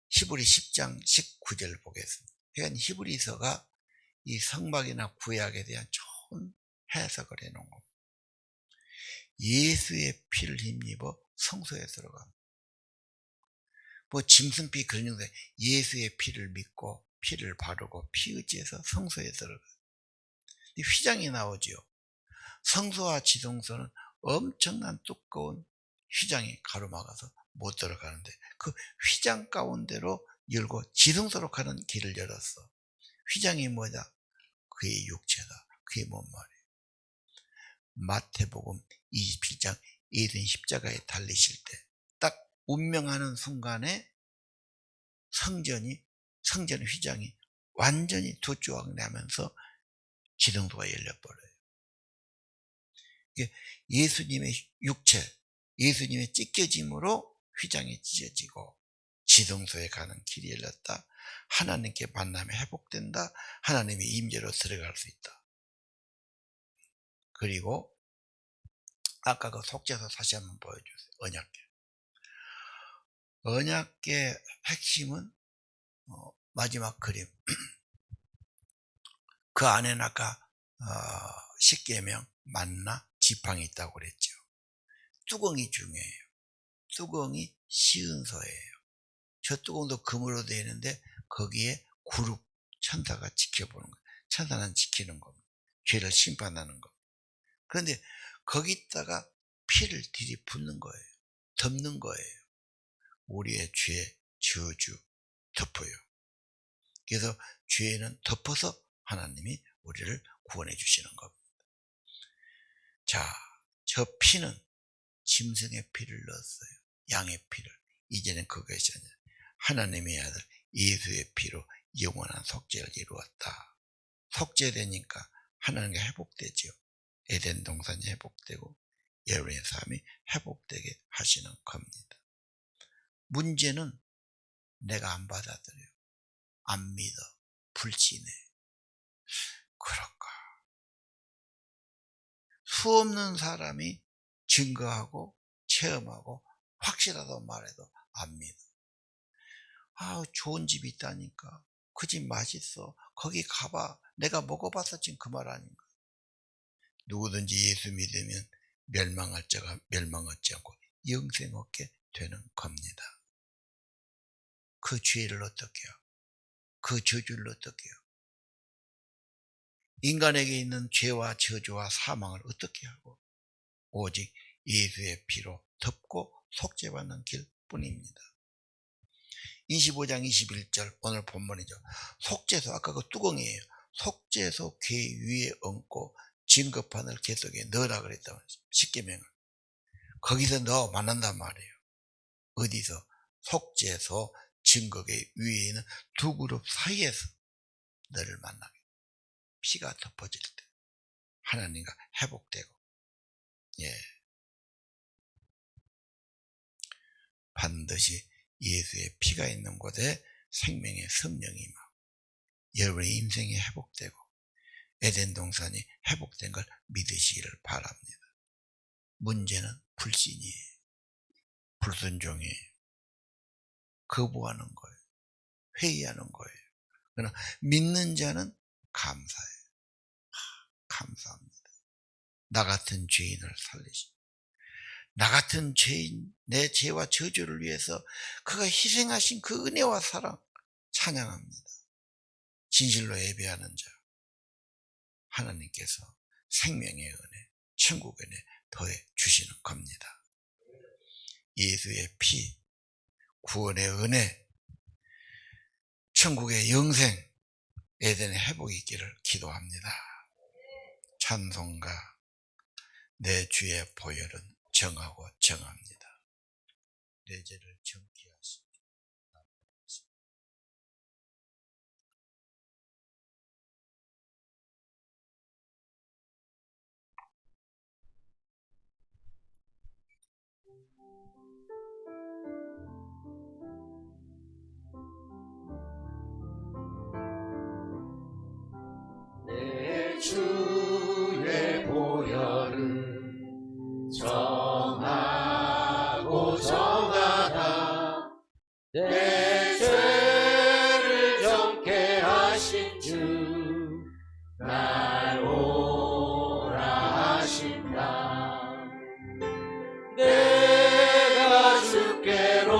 히브리 10장 19절 보겠습니다. 그러니까 히브리서가 이 성막이나 구약에 대한 좋은 해석을 해놓은 겁니다. 예수의 피를 힘입어 성소에 들어갑니다. 뭐 짐승피 그런 용도 예수의 피를 믿고 피를 바르고 피 의지해서 성소에 들어가요. 휘장이 나오죠. 성소와 지성소는 엄청난 두꺼운 휘장이 가로막아서 못 들어가는데 그 휘장 가운데로 열고 지성소로 가는 길을 열었어. 휘장이 뭐냐? 그의 육체다. 그게 뭔 말이에요? 마태복음 27장 예수님 십자가에 달리실 때 딱 운명하는 순간에 성전 휘장이 완전히 두 조각 나면서 지성소가 열려버려요. 예수님의 육체, 예수님의 찢겨짐으로 휘장이 찢어지고 지성소에 가는 길이 열렸다. 하나님께 만남이 회복된다. 하나님의 임재로 들어갈 수 있다. 그리고 아까 그 속죄소 다시 한번 보여주세요. 언약궤. 언약궤의 핵심은 마지막 그림. 그 안에는 아까 십계명, 만나, 지팡이 있다고 그랬죠. 뚜껑이 중요해요. 뚜껑이 시은서예요. 저 뚜껑도 금으로 되어 있는데 거기에 구룹 천사가 지켜보는 거예요. 천사는 지키는 겁니다. 죄를 심판하는 겁니다. 그런데 거기다가 피를 들이붓는 거예요. 덮는 거예요. 우리의 죄, 저주 덮어요. 그래서 죄는 덮어서 하나님이 우리를 구원해 주시는 겁니다. 자, 저 피는 짐승의 피를 넣었어요. 양의 피를. 이제는 그것이 아니라 하나님의 아들 예수의 피로 영원한 속죄를 이루었다. 속죄되니까 하나님과 회복되죠. 에덴 동산이 회복되고 여러분의 삶이 회복되게 하시는 겁니다. 문제는 내가 안 받아들여요. 안 믿어. 불신해. 그럴까? 수없는 사람이 증거하고 체험하고 확실하다고 말해도 안 믿어. 좋은 집이 있다니까. 그 집 맛있어. 거기 가봐. 내가 먹어봐서 지금 그 말 아닌가. 누구든지 예수 믿으면 멸망할 자가 멸망하지 않고 영생 얻게 되는 겁니다. 그 죄를 어떻게 해요? 그 저주를 어떻게 해요? 인간에게 있는 죄와 저주와 사망을 어떻게 하고 오직 예수의 피로 덮고 속죄받는 길뿐입니다. 25장 21절 오늘 본문이죠. 속죄소, 아까 그 뚜껑이에요. 속죄소 궤 위에 얹고 증거판을 궤 속에 넣으라 그랬다고 십계명을. 거기서 넣어 만난단 말이에요. 어디서? 속죄소 증거궤 위에 있는 두 그룹 사이에서 너를 만나게. 피가 덮어질 때 하나님과 회복되고, 반드시 예수의 피가 있는 곳에 생명의 성령이 임하고 여러분의 인생이 회복되고 에덴 동산이 회복된 걸 믿으시기를 바랍니다. 문제는 불신이에요. 불순종이에요. 거부하는 거예요. 회의하는 거예요. 그러나 믿는 자는 감사해요. 감사합니다. 나 같은 죄인을 살리시고 나 같은 죄인, 내 죄와 저주를 위해서 그가 희생하신 그 은혜와 사랑 찬양합니다. 진실로 예배하는 자 하나님께서 생명의 은혜, 천국의 은혜 더해 주시는 겁니다. 예수의 피, 구원의 은혜, 천국의 영생, 에덴의 회복이 있기를 기도합니다. 찬송가 내 주의 보혈은 정하고 정합니다. 내 죄를 정케 하시고 내 주의 보혈은 정하고 정하다. 내 죄를 정케 하신 주 날 오라 하신다. 내가 주께로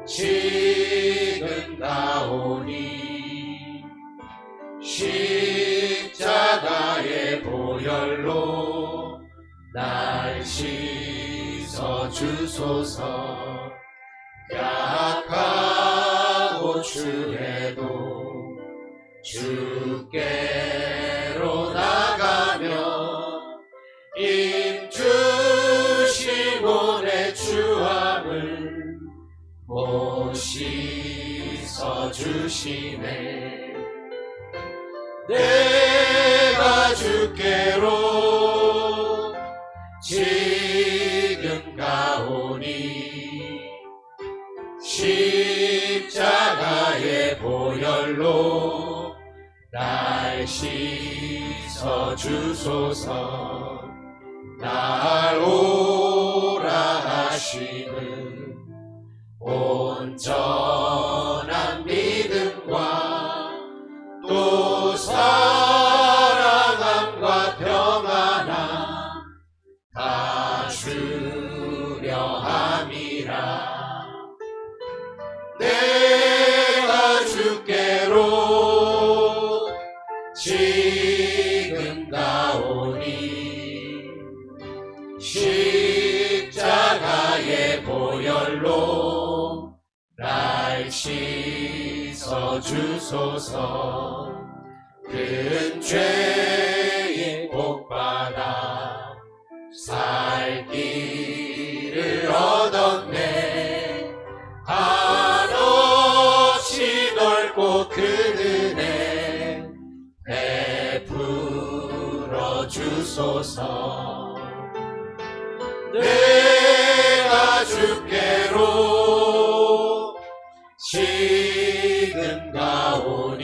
지금 나오니 십자가의 보혈로 날 씻어 주소서. 약하고 추해도 주께로 나가며 힘 주시고 내 주 주시네. 내가 주께로 지금 가오니 십자가의 보혈로 날 씻어 주소서. 날 오라 하시는 온전한 믿음과 또 사랑함과 평안함 다 주려 함이라. 내가 주께로 지금 가오니 십자가의 보혈로 날 씻어 주소서. 큰 죄인 복받아 살 길을 얻었네. 한없이 넓고 큰 은혜 베풀어 주소서. 내가 주께로 지금 가오니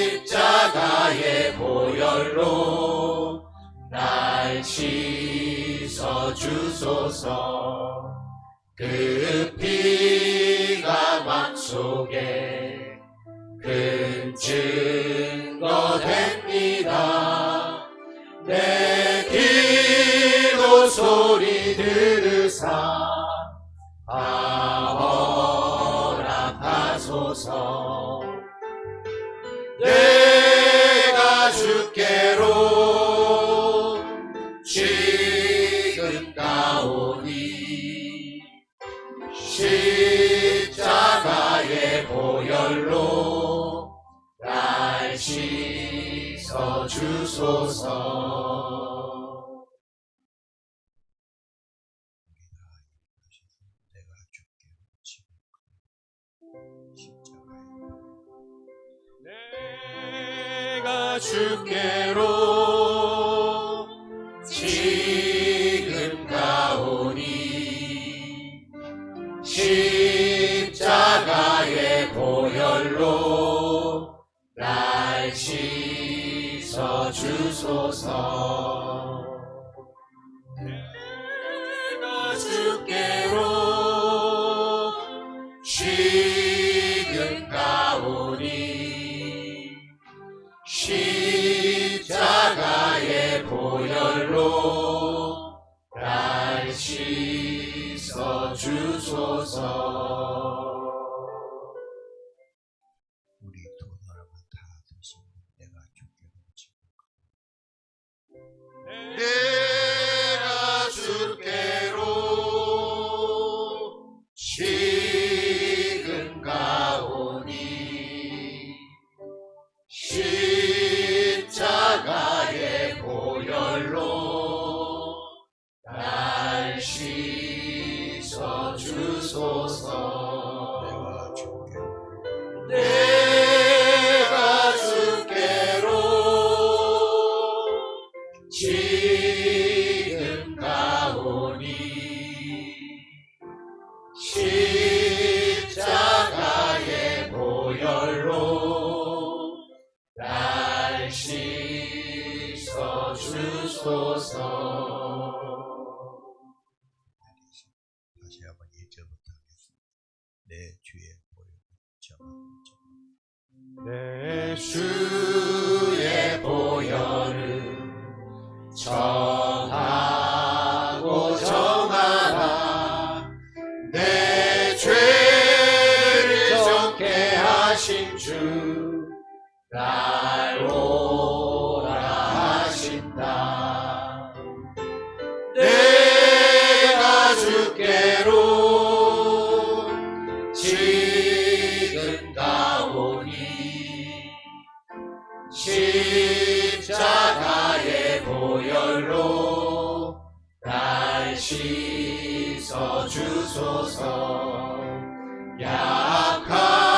십자가의 보혈로 날 씻어 주소서. 그 피가 맘속에 큰 증거 됩니다. 내 기도 소리 들으사 허락하소서. 내가 주께로 지금 가오니 십자가의 보혈로 날 씻어 주소서. 내가 주께로 지금 십자가의 내가 주께로 지금 가오니 십자가의 보혈로 날 씻어 주소서. 내가 주께로 지금 가오니 십자가의 보혈로 날 씻어 주소서. 우리 두 사람은 다 드시고 내가 주께로 지금 내가 주께로 지금 가오니 십자가의 보혈로 날 씻어 주소서. 내가 주께로 내가 주께로 지금 가오니 십자가의 보혈로 날 씻어 주소서. 다시 한번 1절부터 하겠습니다. 내 주의 보혈을 정하고 정하라. 내 죄를 정케 하신 주 날 오라 하신다. 내가 주께로 지금 가오니 십자가의 보혈로 날 씻어 주소서. 약하고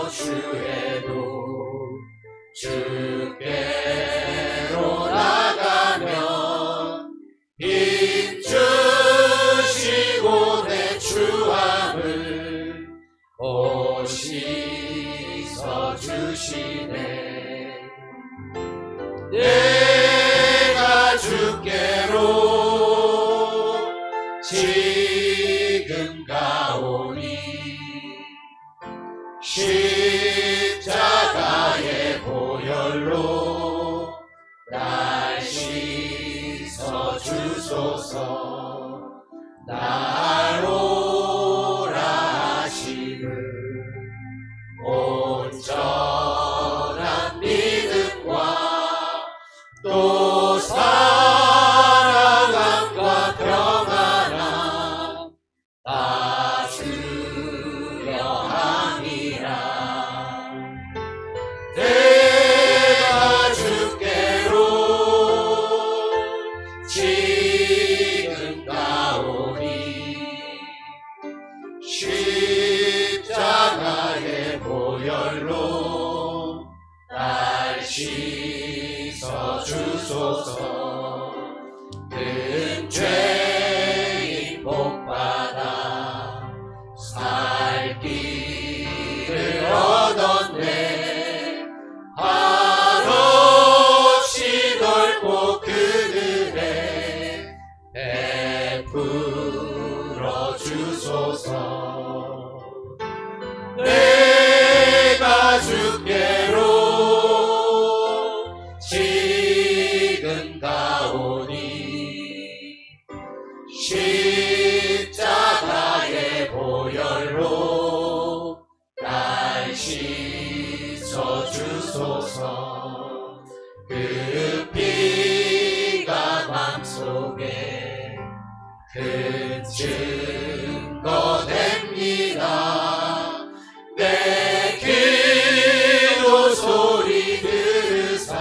주에도 주께로 나가면 힘주시고 내 추함을 씻어 주시네. 내가 주께로 지금 가오니 십자가의 보혈로 날 씻어 주소서. 날 오라 하심을 온전한 믿음과 또 사랑함과 평안함 다 주려 함이라. 내가 주께로 지금 가오니 십자가의 보혈로 날 씻어 주소서. 큰 죄인 복받아 살 길을 얻었네. 한없이 넓고 큰 은혜 베풀어 주소서. 내가 주께로 지금 가오니 십자가의 보혈로 날 씻어 주소서. 그 피가 맘속에 큰 증거 됩니다. 내 기도 소리 들으사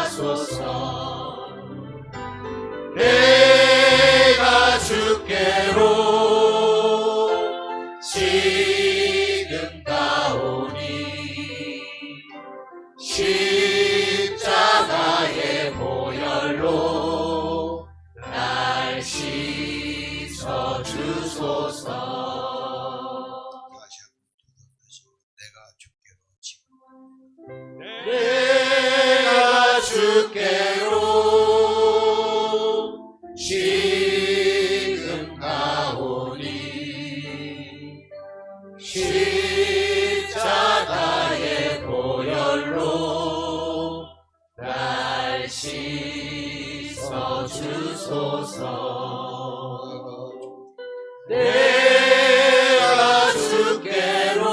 허락하소서. 내가 주께로 지금 가오니 십자가의 보혈로 날 씻어 주소서. 다시 한번 내가 주께로 지금 내가 주께로 지금 가오니 십자가의 보혈로 날 씻어 주소서. 내가 주께로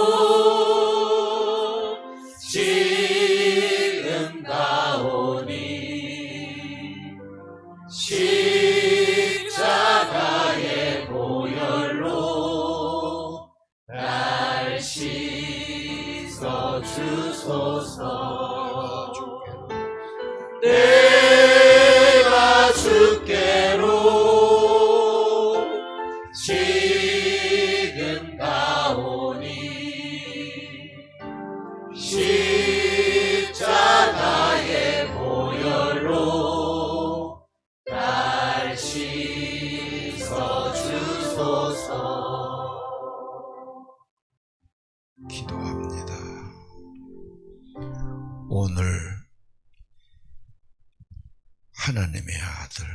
지금 가오니 십자가의 보혈로 날 씻어 주소서. 내가 주께로 지금 가오니 십자가의 보혈로 날 씻어 주소서. 기도합니다. 오늘 하나님의 아들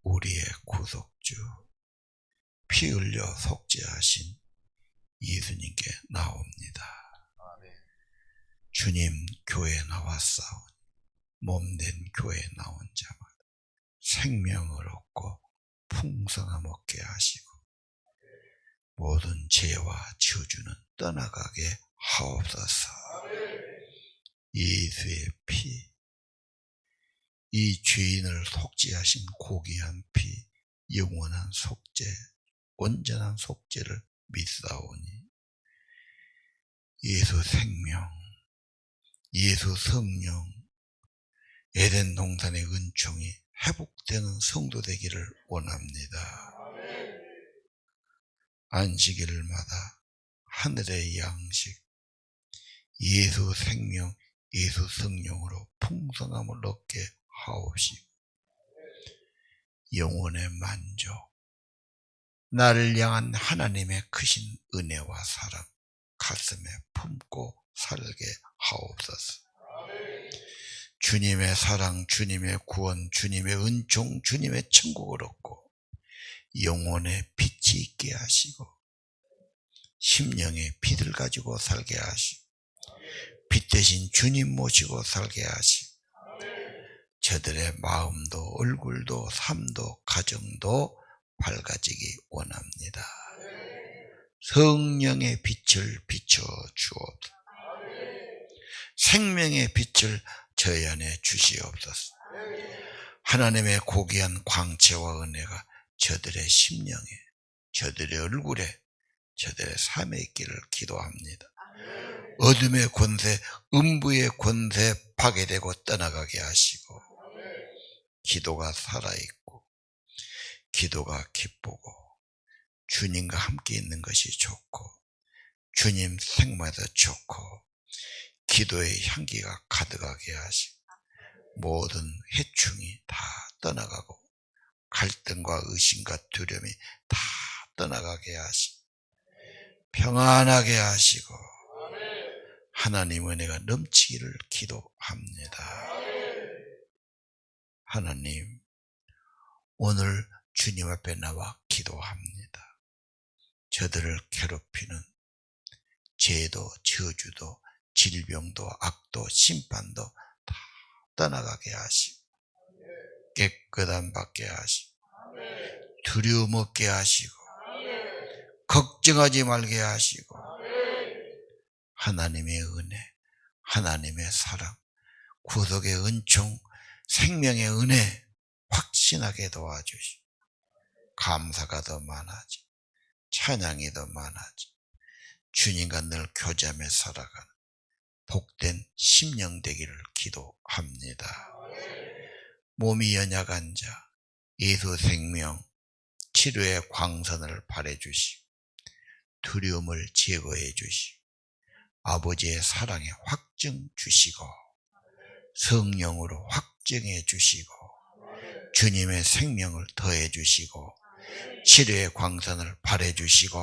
우리의 구속주 피 흘려 속죄하신 예수님께 나옵니다. 주님 교회에 나왔사오니 몸된 교회에 나온 자마다 생명을 얻고 풍성함 얻게 하시고 모든 죄와 저주는 떠나가게 하옵소서. 예수의 피, 이 죄인을 속죄하신 고귀한 피, 영원한 속죄, 온전한 속죄를 믿사오니 예수 생명, 예수 성령, 에덴 동산의 은총이 회복되는 성도 되기를 원합니다. 안식일마다 하늘의 양식, 예수 생명, 예수 성령으로 풍성함을 얻게 하옵시고, 영혼의 만족, 나를 향한 하나님의 크신 은혜와 사랑 가슴에 품고 살게 하옵소서. 주님의 사랑, 주님의 구원, 주님의 은총, 주님의 천국을 얻고 영혼의 빛이 있게 하시고 심령의 빛을 가지고 살게 하시고 빛 대신 주님 모시고 살게 하시고 저들의 마음도 얼굴도 삶도 가정도 밝아지기 원합니다. 성령의 빛을 비춰 주옵소서. 생명의 빛을 저희 안에 주시옵소서. 하나님의 고귀한 광채와 은혜가 저들의 심령에, 저들의 얼굴에, 저들의 삶에 있기를 기도합니다. 어둠의 권세, 음부의 권세 파괴되고 떠나가게 하시고 기도가 살아있고 기도가 기쁘고 주님과 함께 있는 것이 좋고 주님 생마다 좋고 기도의 향기가 가득하게 하시고 모든 해충이 다 떠나가고 갈등과 의심과 두려움이 다 떠나가게 하시고 평안하게 하시고 하나님 은혜가 넘치기를 기도합니다. 하나님, 오늘 주님 앞에 나와 기도합니다. 저들을 괴롭히는 죄도 저주도 질병도 악도 심판도 다 떠나가게 하시고 깨끗함 받게 하시고 두려움 없게 하시고 걱정하지 말게 하시고 하나님의 은혜, 하나님의 사랑, 구속의 은총, 생명의 은혜 확신하게 도와주시고 감사가 더 많아지, 찬양이 더 많아지, 주님과 늘 교제하며 살아가는 복된 심령 되기를 기도합니다. 몸이 연약한 자, 예수 생명, 치료의 광선을 발해주시고 두려움을 제거해 주시고 아버지의 사랑에 확증 주시고 성령으로 확증해 주시고 주님의 생명을 더해 주시고 치료의 광선을 발해 주시고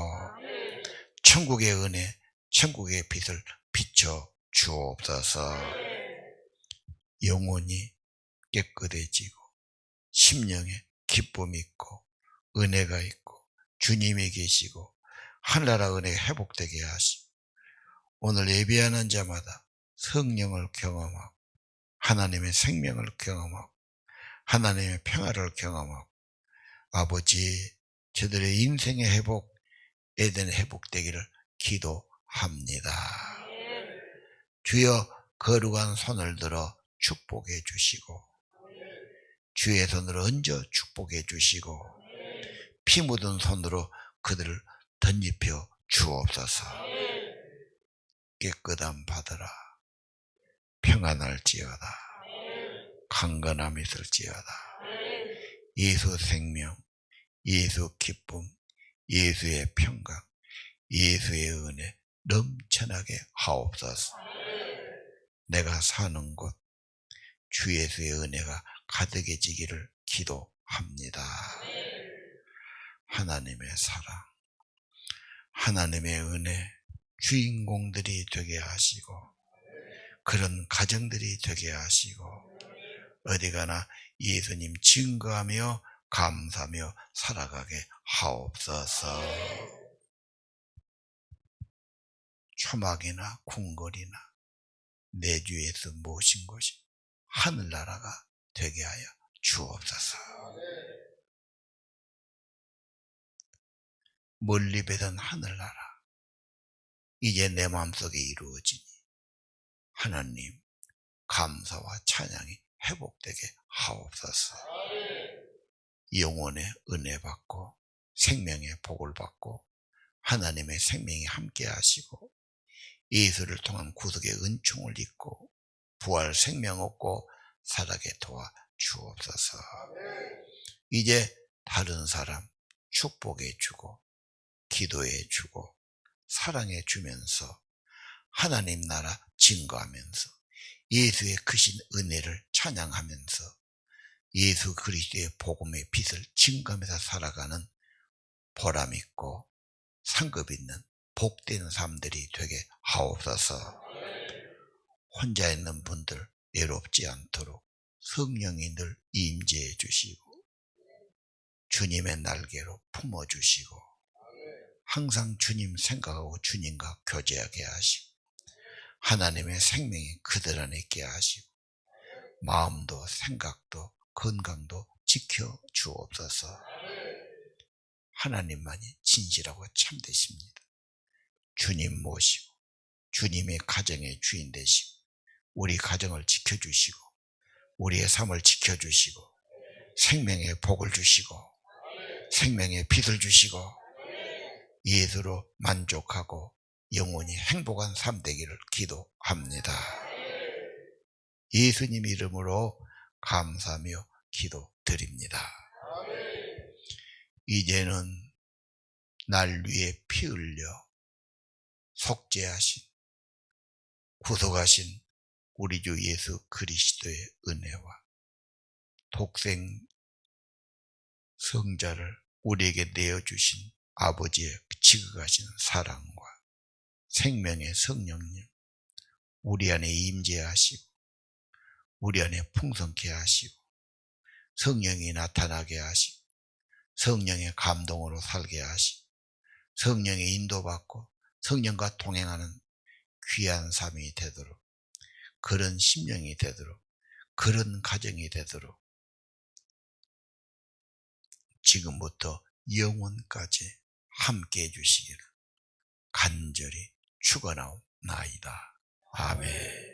천국의 은혜, 천국의 빛을 비춰 주옵소서. 영혼이 깨끗해지고 심령에 기쁨이 있고 은혜가 있고 주님이 계시고 하늘나라 은혜가 회복되게 하시고 오늘 예배하는 자마다 성령을 경험하고 하나님의 생명을 경험하고 하나님의 평화를 경험하고 아버지 저들의 인생의 회복, 에덴의 회복되기를 기도합니다. 주여 거룩한 손을 들어 축복해 주시고 주의 손으로 얹어 축복해 주시고 피 묻은 손으로 그들을 덧입혀 주옵소서. 깨끗함 받으라. 평안할지어다. 강건함이 있을지어다. 예수 생명, 예수 기쁨, 예수의 평강, 예수의 은혜 넘쳐나게 하옵소서. 내가 사는 곳 주 예수의 은혜가 가득해지기를 기도합니다. 하나님의 사랑, 하나님의 은혜 주인공들이 되게 하시고 그런 가정들이 되게 하시고 어디 가나 예수님 증거하며 감사하며 살아가게 하옵소서. 초막이나 궁궐이나 내주에서 모신 것이 하늘나라가 되게 하여 주옵소서. 멀리 뵈던 하늘나라 이제 내 마음속에 이루어지니 하나님 감사와 찬양이 회복되게 하옵소서. 영혼의 은혜 받고 생명의 복을 받고 하나님의 생명이 함께 하시고 예수를 통한 구속의 은총을 입고 부활 생명 얻고 살아게 도와 주옵소서. 이제 다른 사람 축복해 주고 기도해 주고 사랑해 주면서 하나님 나라 증거하면서 예수의 크신 은혜를 찬양하면서 예수 그리스도의 복음의 빛을 증거하면서 살아가는 보람 있고 상급 있는 복된 삶들이 되게 하옵소서. 혼자 있는 분들 외롭지 않도록 성령이 늘 임재해 주시고 주님의 날개로 품어주시고 항상 주님 생각하고 주님과 교제하게 하시고 하나님의 생명이 그들 안에 있게 하시고 마음도 생각도 건강도 지켜 주옵소서. 하나님만이 진실하고 참되십니다. 주님 모시고 주님의 가정의 주인 되시고 우리 가정을 지켜주시고 우리의 삶을 지켜주시고 생명의 복을 주시고 생명의 빛을 주시고 예수로 만족하고 영원히 행복한 삶 되기를 기도합니다. 예수님 이름으로 감사하며 기도드립니다. 이제는 날 위해 피 흘려 속죄하신 구속하신 우리 주 예수 그리스도의 은혜와 독생 성자를 우리에게 내어주신 아버지의 지극하신 사랑과 생명의 성령님 우리 안에 임재하시고 우리 안에 풍성케 하시고 성령이 나타나게 하시고 성령의 감동으로 살게 하시고 성령의 인도받고 성령과 동행하는 귀한 삶이 되도록 그런 심령이 되도록 그런 가정이 되도록 지금부터 영원까지 함께 해주시기를 간절히 축원하옵나이다. 아멘.